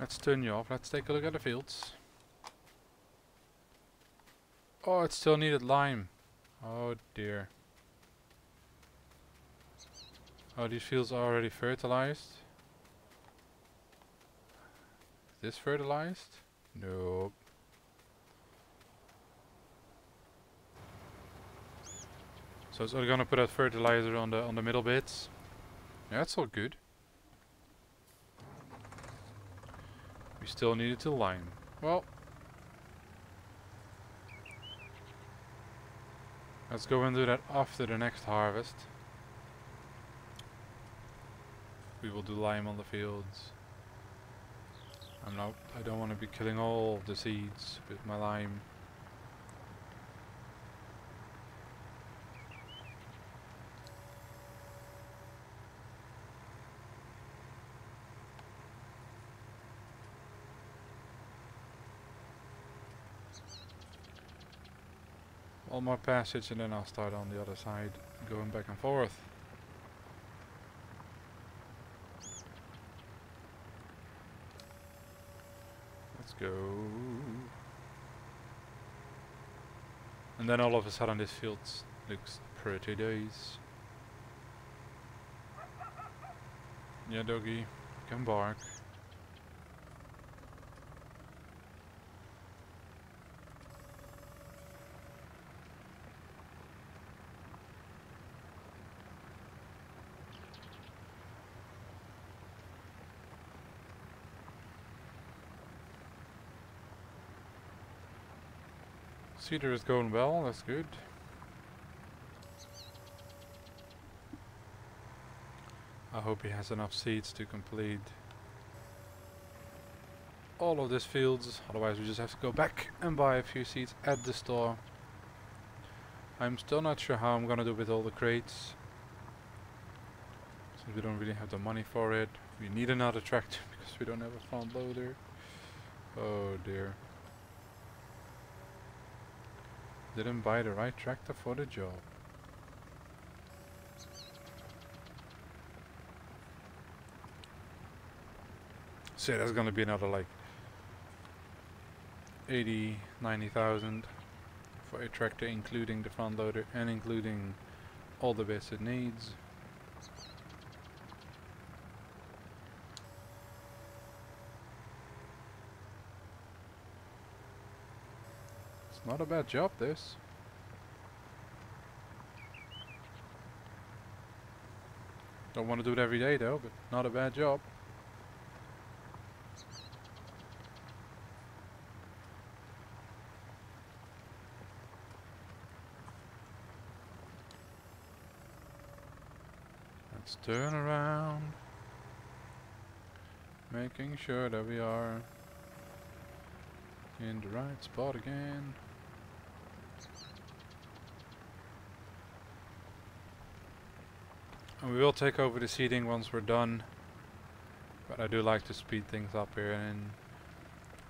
Let's turn you off. Let's take a look at the fields. Oh, it still needed lime. Oh dear. Oh, these fields are already fertilized. Is this fertilized? Nope. So it's only gonna put out fertilizer on the middle bits. Yeah, that's all good. We still needed to lime. Well, let's go and do that after the next harvest. We will do lime on the fields. I don't want to be killing all of the seeds with my lime. One more passage and then I'll start on the other side, going back and forth. Let's go. And then all of a sudden this field looks pretty nice. Yeah, doggy, you can bark. Cedar is going well, that's good. I hope he has enough seeds to complete all of these fields, otherwise we just have to go back and buy a few seeds at the store. I'm still not sure how I'm gonna do with all the crates, since we don't really have the money for it. We need another tractor because we don't have a front loader. Oh dear. Didn't buy the right tractor for the job. So yeah, that's gonna be another like 80-90,000 for a tractor, including the front loader and including all the bits it needs. It's not a bad job, this. Don't want to do it every day though, but not a bad job. Let's turn around, making sure that we are in the right spot again. And we will take over the seeding once we're done, but I do like to speed things up here, and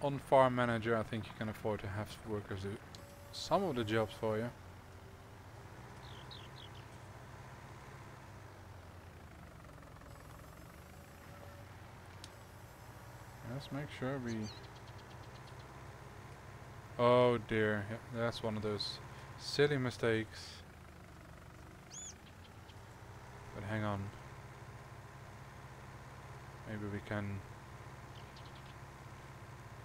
on Farm Manager I think you can afford to have workers do some of the jobs for you. Let's make sure we... Oh dear, yep, that's one of those Silly mistakes. But hang on. Maybe we can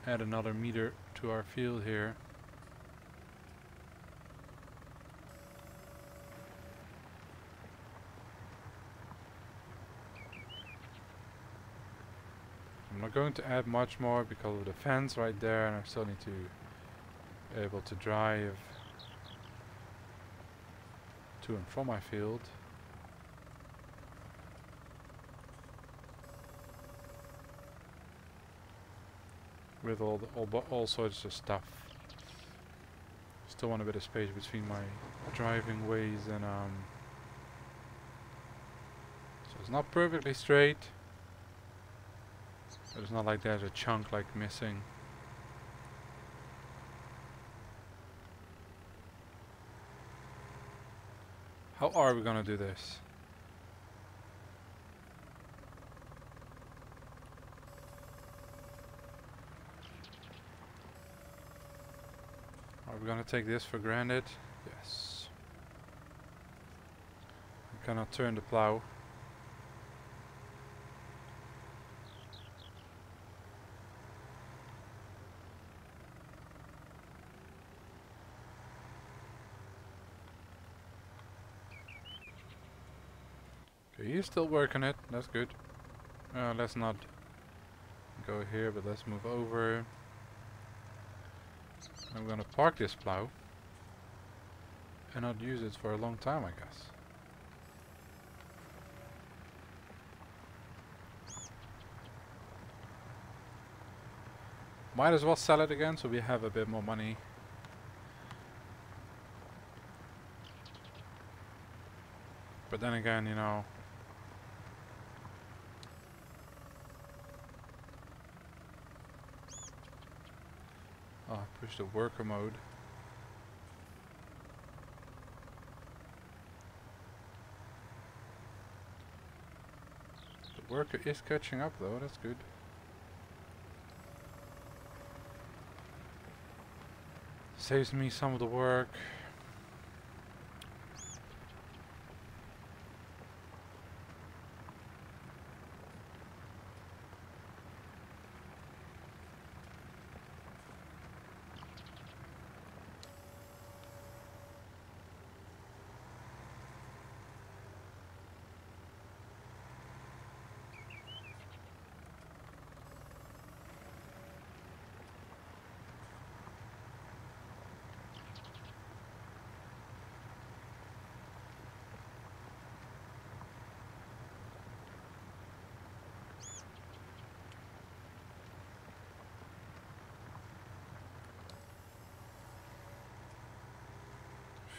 add another meter to our field here. I'm not going to add much more because of the fence right there, and I still need to be able to drive to and from my field. With all sorts of stuff. Still want a bit of space between my driving ways and so it's not perfectly straight. But it's not like there's a chunk like missing. How are we gonna do this? Are we gonna take this for granted? Yes. I cannot turn the plow. Okay, he's still working it. That's good. Let's not go here, but let's move over. I'm gonna park this plow and not use it for a long time, I guess. Might as well sell it again so we have a bit more money. But then again, you know, push the worker mode. The worker is catching up though, that's good. Saves me some of the work.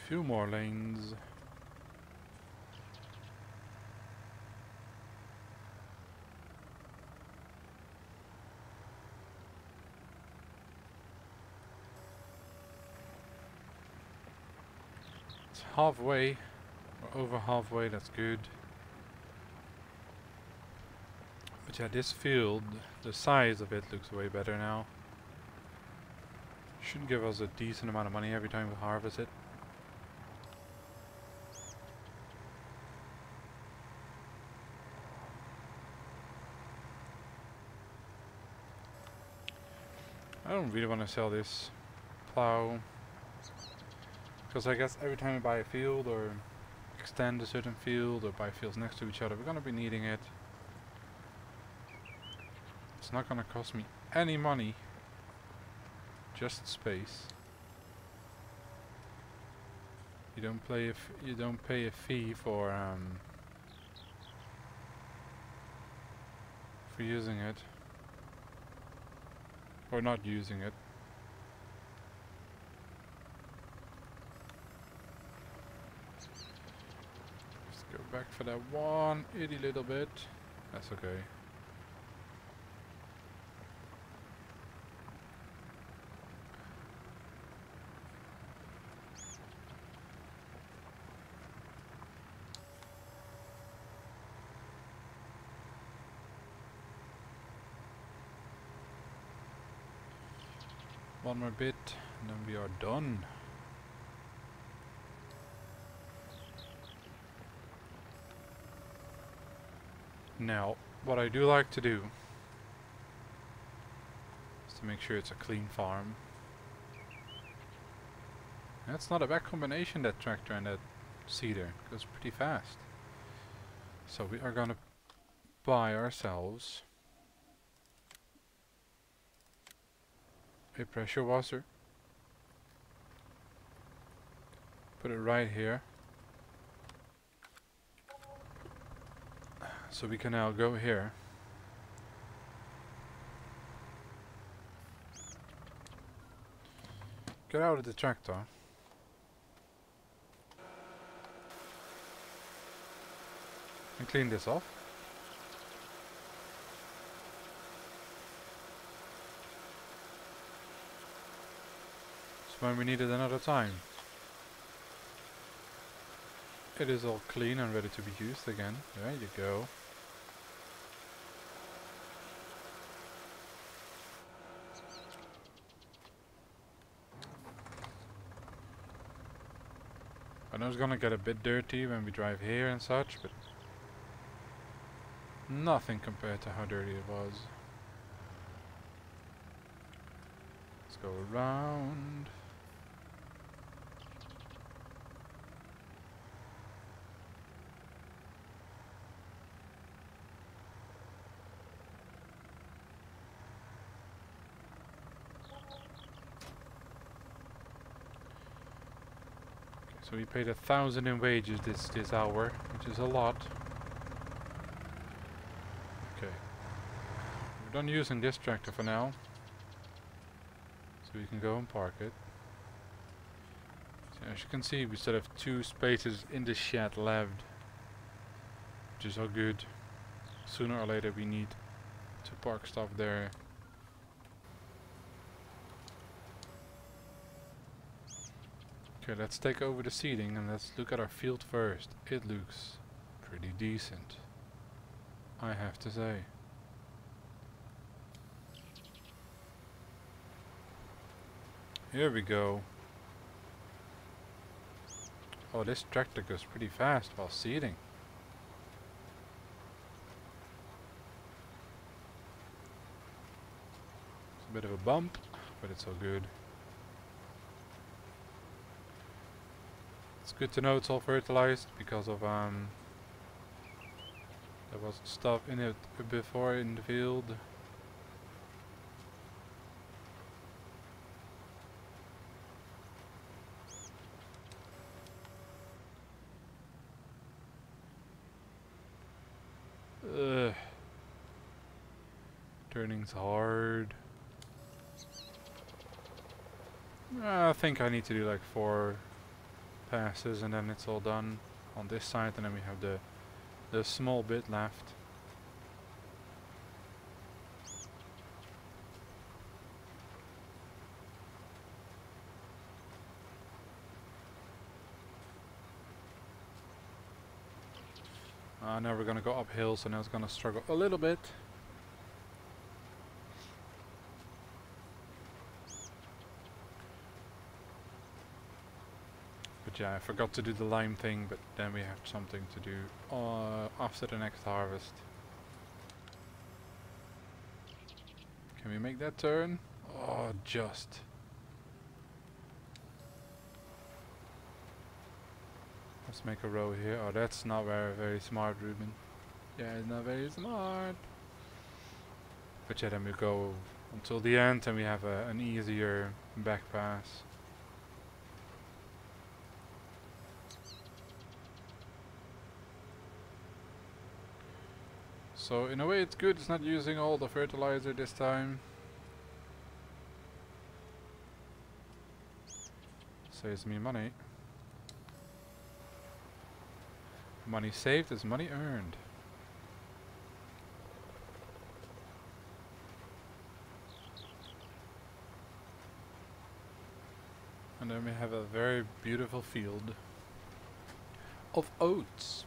Few more lanes. It's halfway, or over halfway, that's good. But yeah, this field, the size of it looks way better now. Should give us a decent amount of money every time we harvest it. I don't really want to sell this plow, because I guess every time we buy a field or extend a certain field or buy fields next to each other, we're going to be needing it. It's not going to cost me any money, just space. You don't pay a fee for using it. Or not using it. Let's go back for that one itty little bit. That's okay. One more bit, and then we are done. Now, what I do like to do is to make sure it's a clean farm. That's not a bad combination, that tractor and that seeder. It goes pretty fast. So we are gonna buy ourselves a pressure washer. Put it right here. So we can now go here. Get out of the tractor. And clean this off. It's when we need it another time. It is all clean and ready to be used again. There you go. I know it's gonna get a bit dirty when we drive here and such, but nothing compared to how dirty it was. Let's go around. So we paid 1,000 in wages this hour, which is a lot. Okay, we're done using this tractor for now, so we can go and park it. So as you can see, we still have 2 spaces in the shed left, which is all good. Sooner or later we need to park stuff there. Okay, let's take over the seating and let's look at our field first. It looks pretty decent, I have to say. Here we go. Oh, this tractor goes pretty fast while seeding. It's a bit of a bump, but it's all good. It's good to know it's all fertilized because of there was stuff in it before in the field. Ugh. Turning's hard. I think I need to do like 4 passes and then it's all done on this side, and then we have the small bit left. Now we're gonna go uphill, so now it's gonna struggle a little bit. But yeah, I forgot to do the lime thing, but then we have something to do after the next harvest. Can we make that turn? Oh, just. Let's make a row here. Oh, that's not very smart, Ruben. Yeah, it's not very smart. But yeah, then we go until the end and we have an easier back pass. So in a way it's good, it's not using all the fertilizer this time. Saves me money. Money saved is money earned. And then we have a very beautiful field of oats.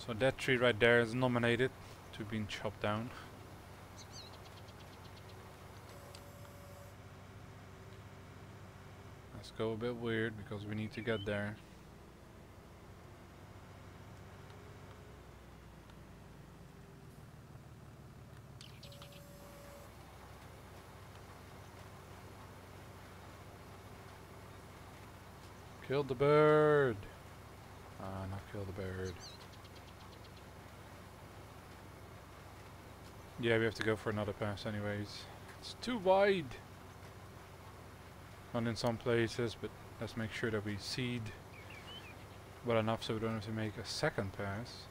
So that tree right there is nominated to being chopped down. Let's go a bit weird because we need to get there. Kill the bird! Ah, not kill the bird. Yeah, we have to go for another pass anyways. It's too wide! Not in some places, but let's make sure that we seed well enough so we don't have to make a second pass.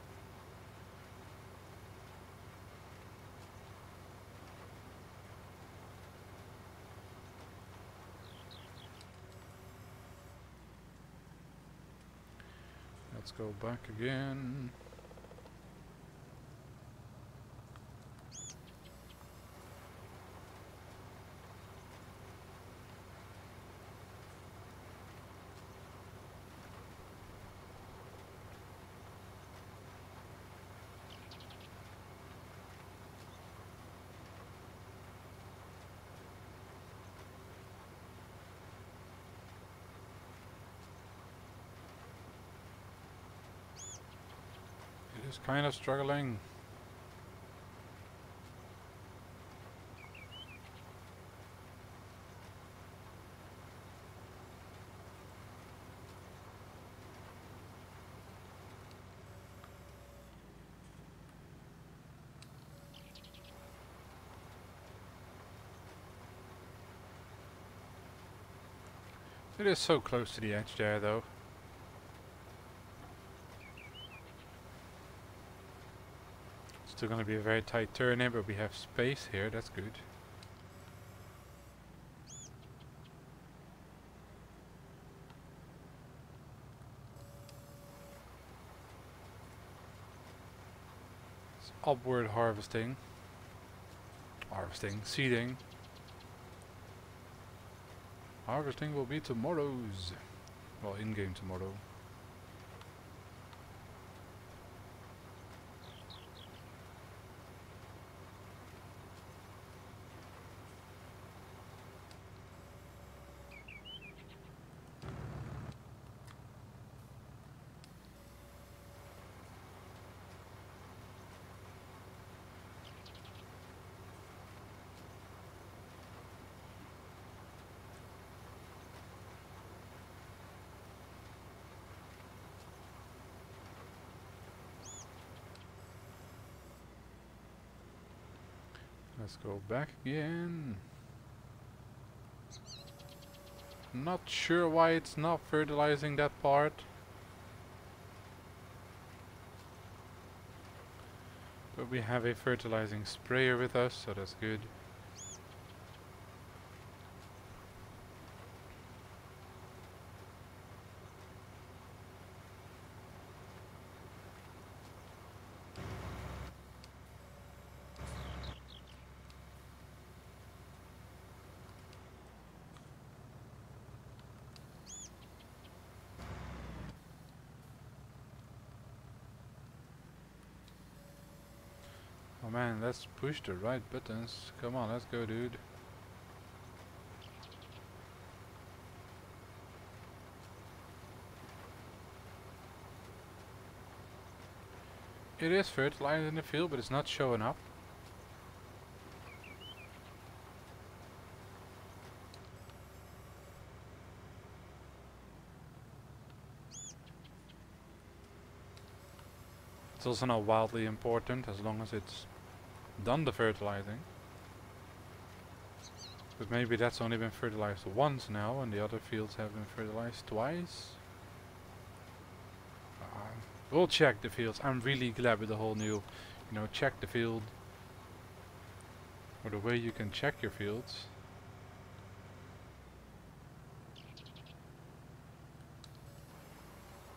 Let's go back again. It is kind of struggling. It is so close to the edge there though. Still going to be a very tight turn here, but we have space here, that's good. It's upward harvesting. Seeding. Harvesting will be tomorrow's. Well, in-game tomorrow. Let's go back again. Not sure why it's not fertilizing that part. But we have a fertilizing sprayer with us, so that's good. Oh man, let's push the right buttons. Come on, let's go, dude. It is fertilized in the field, but it's not showing up. It's also not wildly important as long as it's done the fertilizing. But maybe that's only been fertilized once now and the other fields have been fertilized twice. We'll check the fields. I'm really glad with the whole new, check the field. Or the way you can check your fields.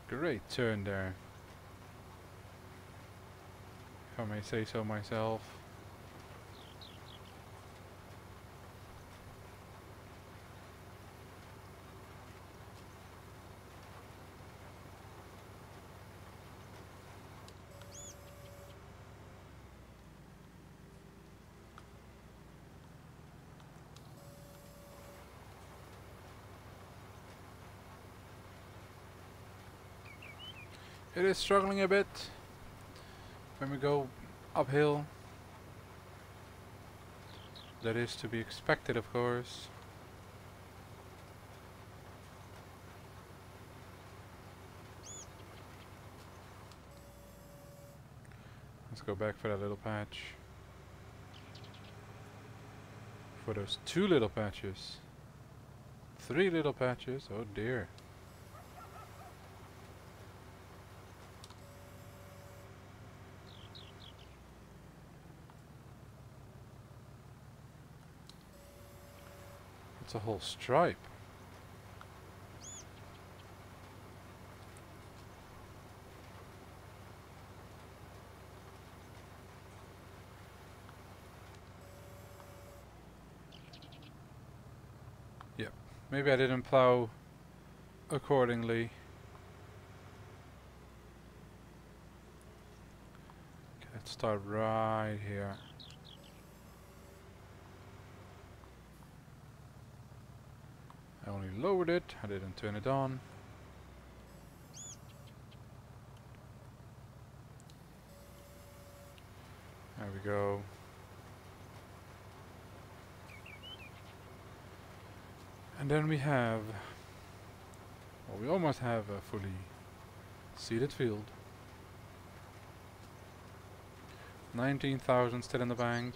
Great turn there, if I may say so myself. It is struggling a bit when we go uphill. That is to be expected, of course. Let's go back for that little patch. For those 2 little patches. 3 little patches, oh dear. It's a whole stripe. Yep, maybe I didn't plow accordingly. Okay, let's start right here. I only lowered it, I didn't turn it on. There we go. And then we have, well, we almost have a fully seeded field. 19,000 still in the bank.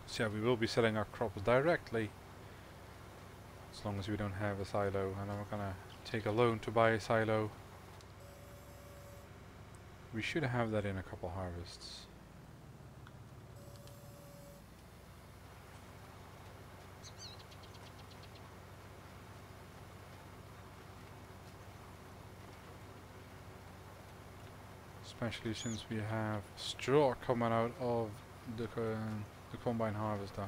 So yeah, we will be selling our crops directly. As long as we don't have a silo, and I'm gonna take a loan to buy a silo. We should have that in a couple harvests. Especially since we have straw coming out of the combine harvester.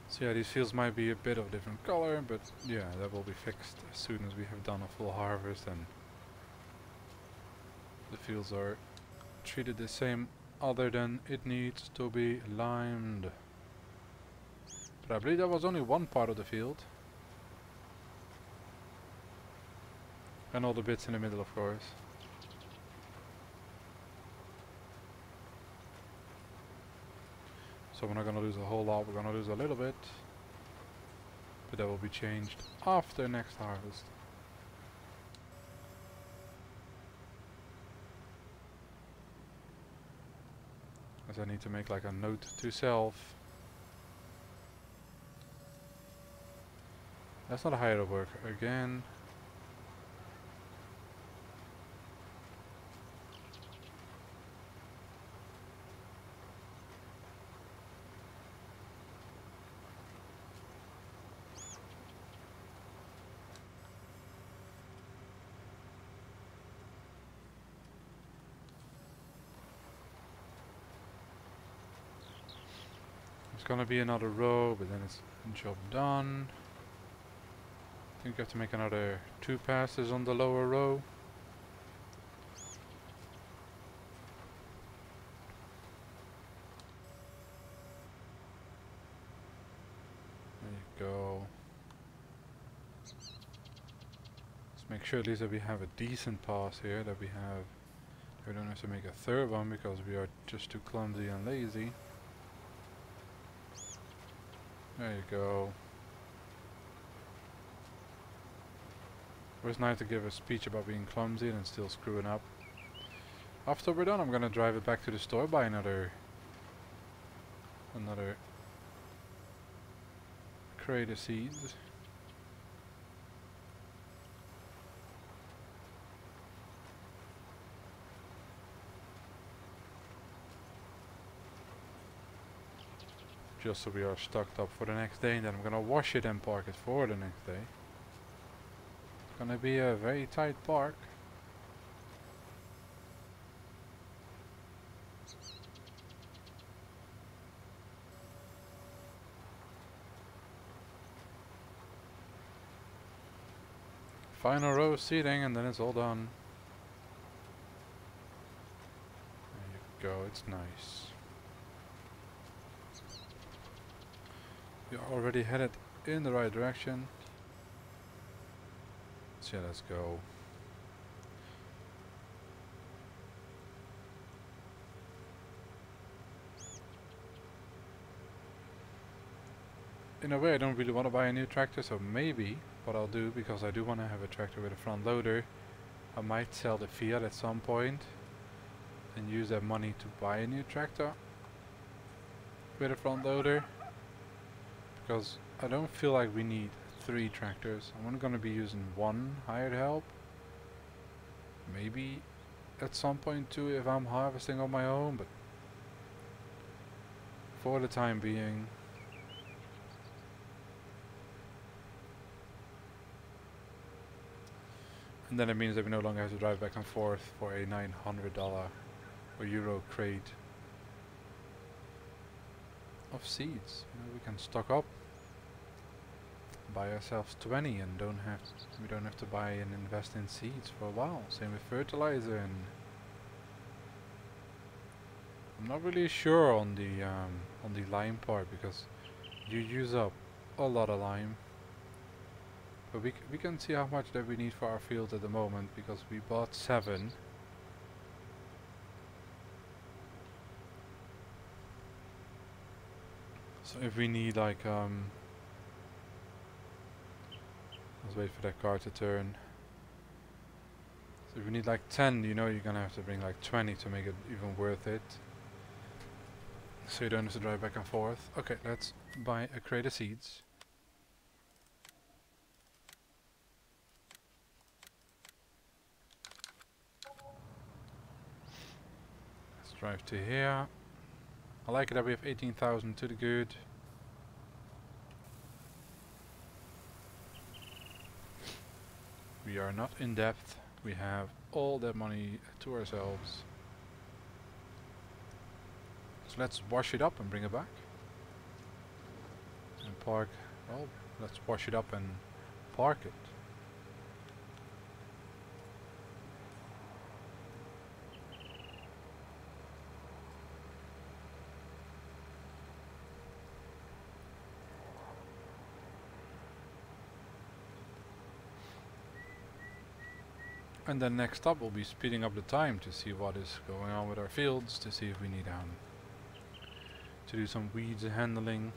So yeah, these fields might be a bit of a different color, but yeah, that will be fixed as soon as we have done a full harvest and the fields are treated the same other than it needs to be limed. But I believe that was only one part of the field. And all the bits in the middle, of course. So we're not going to lose a whole lot, we're going to lose a little bit. But that will be changed after next harvest. As I need to make like a note to self. That's not a higher work again. It's gonna be another row, but then it's job done. I think you have to make another 2 passes on the lower row. There you go. Let's make sure at least that we have a decent pass here, that we don't have to make a third one because we are just too clumsy and lazy. There you go. It was nice to give a speech about being clumsy and still screwing up. After we're done, I'm gonna drive it back to the store, buy another crate of seeds. Just so we are stocked up for the next day, and then I'm gonna wash it and park it for the next day. It's gonna be a very tight park. Final row of seating and then it's all done. There you go, it's nice. You're already headed in the right direction. So yeah, let's go. In a way I don't really want to buy a new tractor, so maybe what I'll do, because I do want to have a tractor with a front loader, I might sell the Fiat at some point and use that money to buy a new tractor with a front loader, because I don't feel like we need 3 tractors. I'm only going to be using 1 hired help, maybe at some point 2 if I'm harvesting on my own, but for the time being and then it means that we no longer have to drive back and forth for a $900 or euro crate of seeds. You know, we can stock up, buy ourselves 20, and we don't have to buy and invest in seeds for a while. Same with fertilizer, and I'm not really sure on the lime part, because you use up a lot of lime. But we can see how much that we need for our field at the moment, because we bought 7. So if we need like let's wait for that car to turn. So if we need like 10, you know you're gonna have to bring like 20 to make it even worth it. So you don't have to drive back and forth. Okay, let's buy a crate of seeds. Drive to here. I like it that we have 18,000 to the good. We are not in debt. We have all that money to ourselves. So let's wash it up and bring it back. And park. Well, let's wash it up and park it. And then next up we'll be speeding up the time to see what is going on with our fields, to see if we need to do some weeds handling.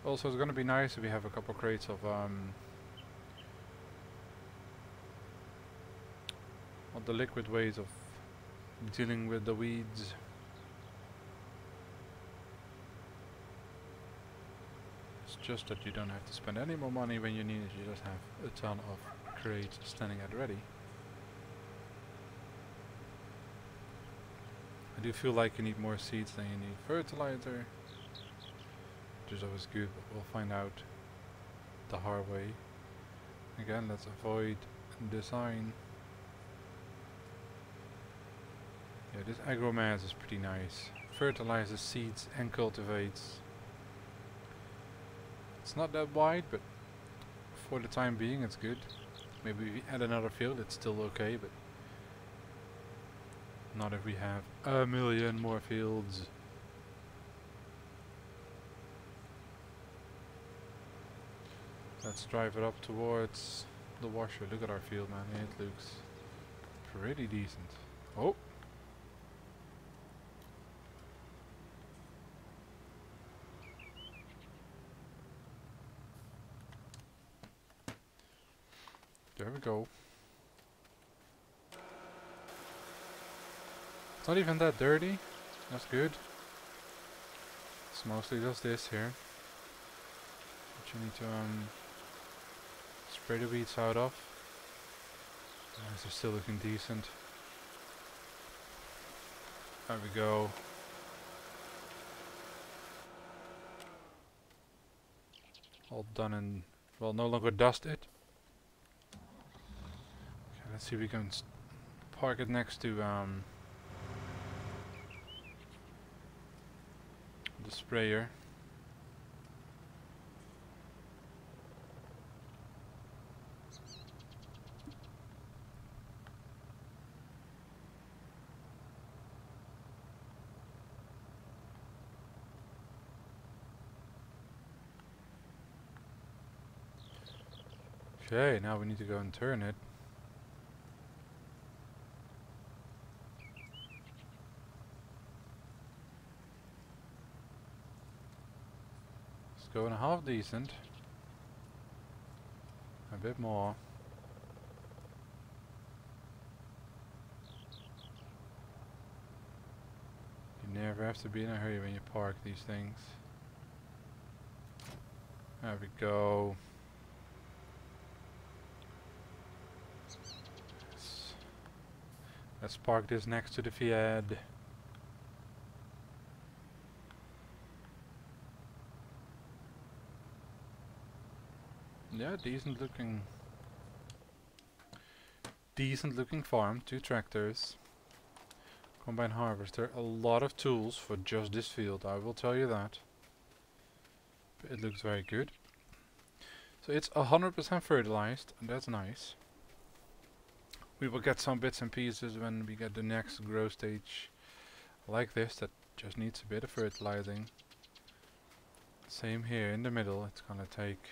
Also, it's going to be nice if we have a couple crates of the liquid ways of dealing with the weeds. It's just that you don't have to spend any more money when you need it. You just have a ton of crates standing at ready. I do feel like you need more seeds than you need fertilizer, which is always good, but we'll find out the hard way. Again, let's avoid design. Yeah, this agromass is pretty nice. Fertilizes seeds and cultivates. It's not that wide, but for the time being it's good. Maybe if we add another field it's still okay, but not if we have a million more fields. Let's drive it up towards the washer. Look at our field, man. It looks pretty decent. Oh! There we go. It's not even that dirty. That's good. It's mostly just this here, which you need to spray the weeds out of. These are still looking decent. There we go. All done and, well, no longer dusted. Okay, let's see if we can park it next to the sprayer. Okay, now we need to go and turn it. It's going half decent. A bit more. You never have to be in a hurry when you park these things. There we go. Let's park this next to the Fiat. Yeah, decent looking farm, 2 tractors, combine harvester, a lot of tools for just this field, I will tell you that. But it looks very good. So it's 100% fertilized, and that's nice. We will get some bits and pieces when we get the next growth stage like this that just needs a bit of fertilizing. Same here in the middle, it's gonna take,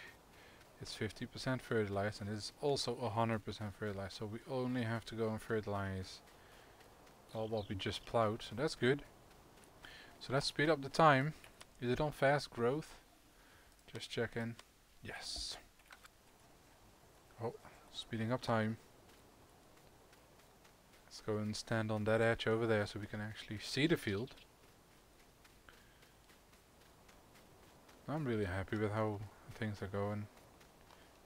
it's 50% fertilized and it's also 100% fertilized, so we only have to go and fertilize all what we just plowed, so that's good. So let's speed up the time. Is it on fast growth? Just checking. Yes. Oh, speeding up time. Let's go and stand on that edge over there so we can actually see the field. I'm really happy with how things are going.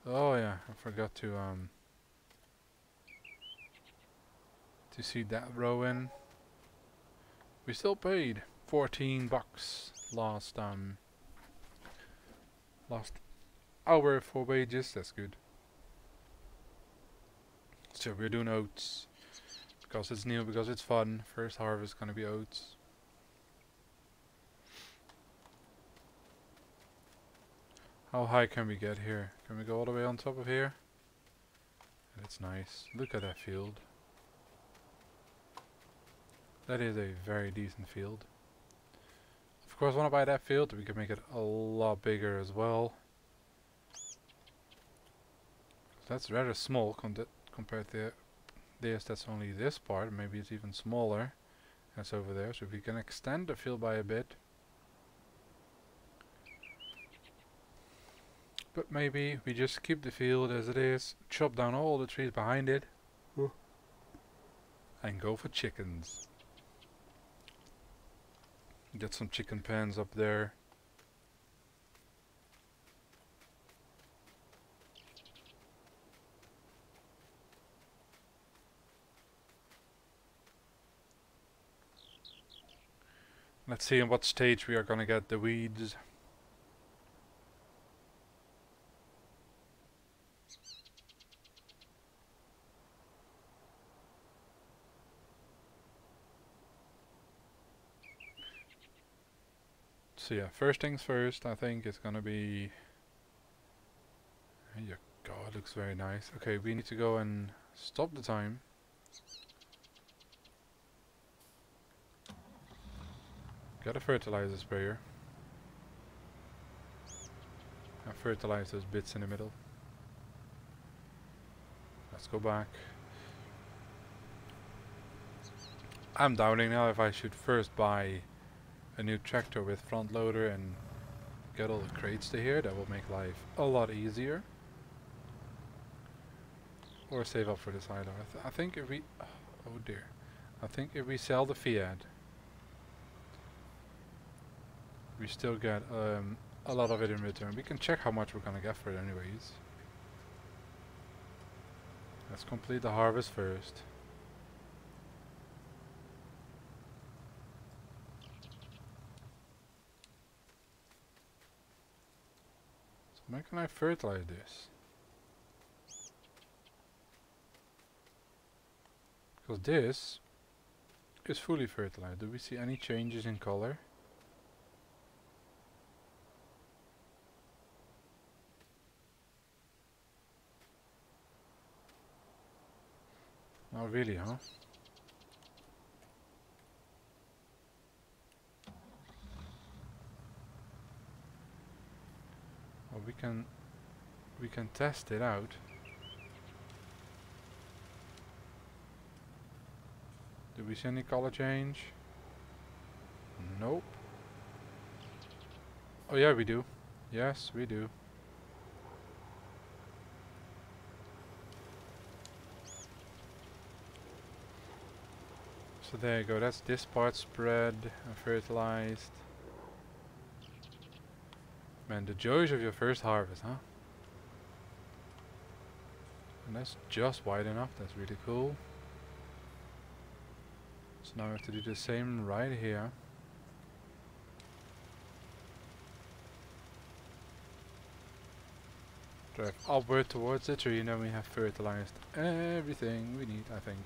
Oh yeah, I forgot to seed that row in. We still paid 14 bucks last hour for wages. That's good. So we're doing oats because it's new, because it's fun. First harvest gonna be oats. How high can we get here? Can we go all the way on top of here? That's nice. Look at that field. That is a very decent field. Of course, when I buy that field, we can make it a lot bigger as well. That's rather small compared to this. That's only this part. Maybe it's even smaller. That's over there. So we can extend the field by a bit. But maybe we just keep the field as it is, chop down all the trees behind it, and go for chickens. Get some chicken pens up there. Let's see in what stage we are gonna get the weeds. So yeah, first things first, I think it's gonna be... Oh god, it looks very nice. Okay, we need to go and stop the time. Get a fertilizer sprayer. And fertilize those bits in the middle. Let's go back. I'm doubting now if I should first buy a new tractor with front loader and get all the crates to here. That will make life a lot easier. Or save up for the silo. I think if we... Oh dear. I think if we sell the Fiat we still get a lot of it in return. We can check how much we're gonna get for it anyways. Let's complete the harvest first. So when can I fertilize this? Because this is fully fertilized. Do we see any changes in color? Not really, huh? Well, we can test it out. Do we see any color change? Nope. Oh yeah, we do. Yes, we do. So there you go, that's this part spread and fertilized. Man, the joys of your first harvest, huh? And that's just wide enough, that's really cool. So now we have to do the same right here. Drive upward towards the tree and then we have fertilized everything we need, I think.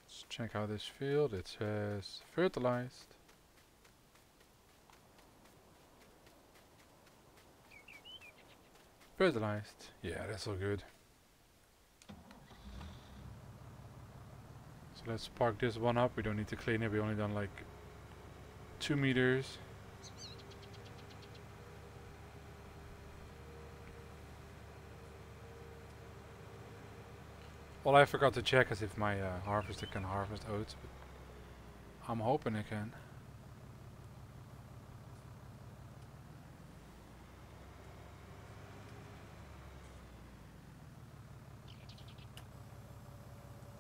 Let's check out this field, it says fertilized. Fertilized. Yeah, that's all good. So let's park this one up. We don't need to clean it. We only done like 2 meters. All I forgot to check is if my harvester can harvest oats, but I'm hoping it can.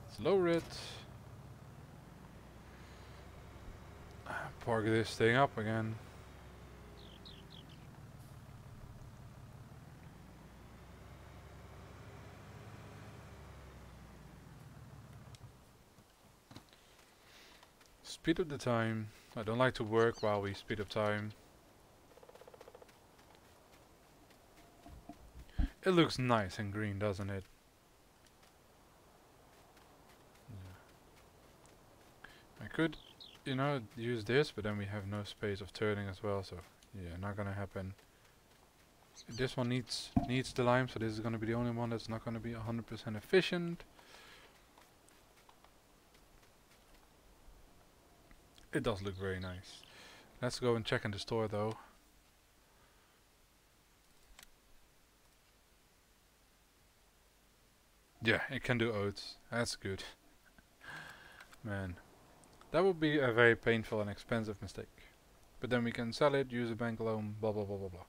Let's lower it. Park this thing up again. Speed up the time. I don't like to work while we speed up time. It looks nice and green, doesn't it? Yeah. I could, you know, use this, but then we have no space of turning as well, so yeah, not gonna happen. This one needs the lime, so this is gonna be the only one that's not gonna be 100% efficient. It does look very nice. Let's go and check in the store though. Yeah, it can do oats. That's good. Man, that would be a very painful and expensive mistake. But then we can sell it, use a bank loan, blah blah blah blah blah.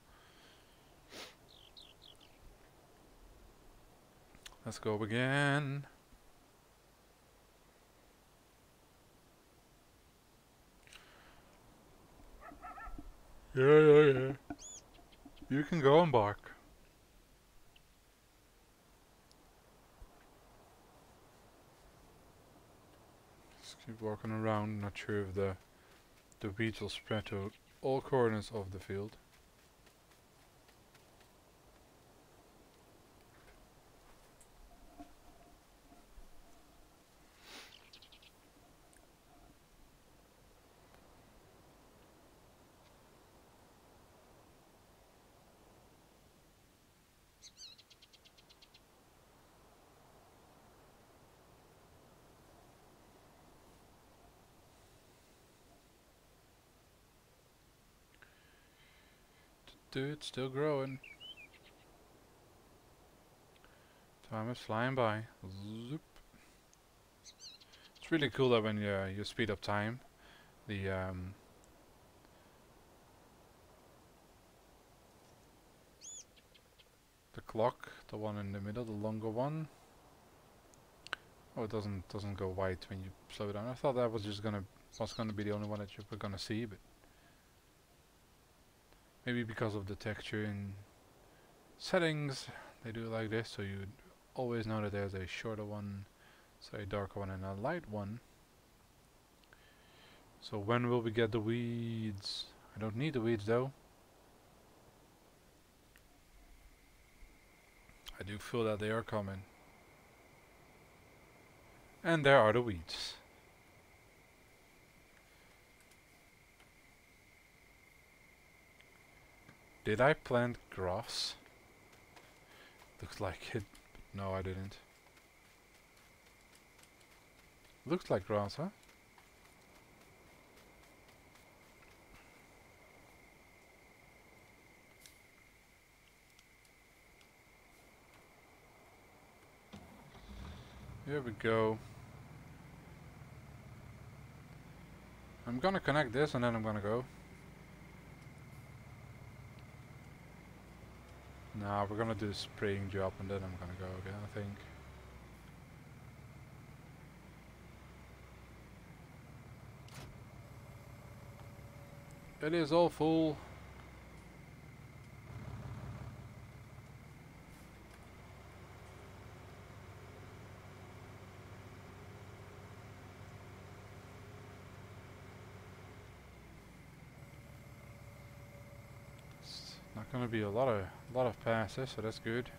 Let's go again. Yeah. You can go and bark. Just keep walking around, not sure if the weeds will spread to all corners of the field. Dude, still growing. Time is flying by. Zoop. It's really cool that when you speed up time, the clock, the one in the middle, the longer one. Oh, it doesn't go white when you slow down. I thought that was just gonna be the only one that you were gonna see, but maybe because of the texture in settings, they do it like this, so you always know that there's a shorter one, so a darker one, and a light one. So when will we get the weeds? I don't need the weeds though. I do feel that they are coming. And there are the weeds. Did I plant grass? Looks like it. No, I didn't. Looks like grass, huh? Here we go. I'm gonna connect this and then I'm gonna go. Nah, we're gonna do the spraying job and then I'm gonna go again, I think. It is all full. Not gonna be a lot of passes, so that's good.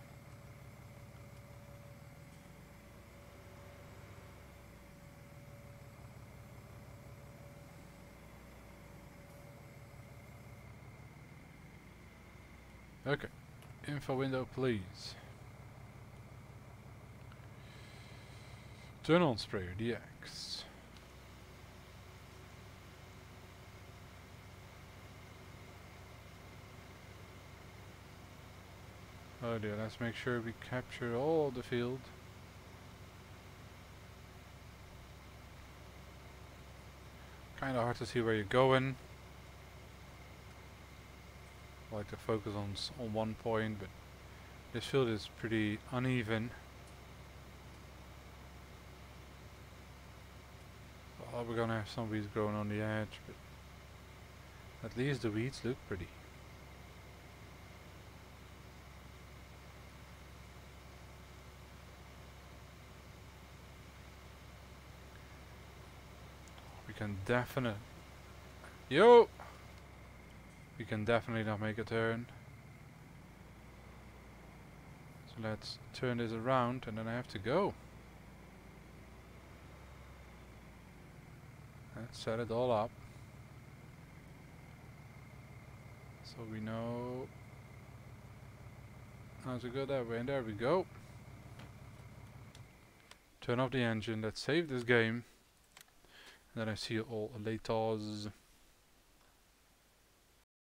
Okay, info window please. Turn on sprayer DX. Oh dear, let's make sure we capture all of the field. Kinda hard to see where you're going. I like to focus on one point, but this field is pretty uneven. Well, we're gonna have some weeds growing on the edge, but at least the weeds look pretty. We can definitely... Yo! We can definitely not make a turn. So let's turn this around and then I have to go. Let's set it all up. So we know how to go that way, and there we go. Turn off the engine, let's save this game. And then I see all latos.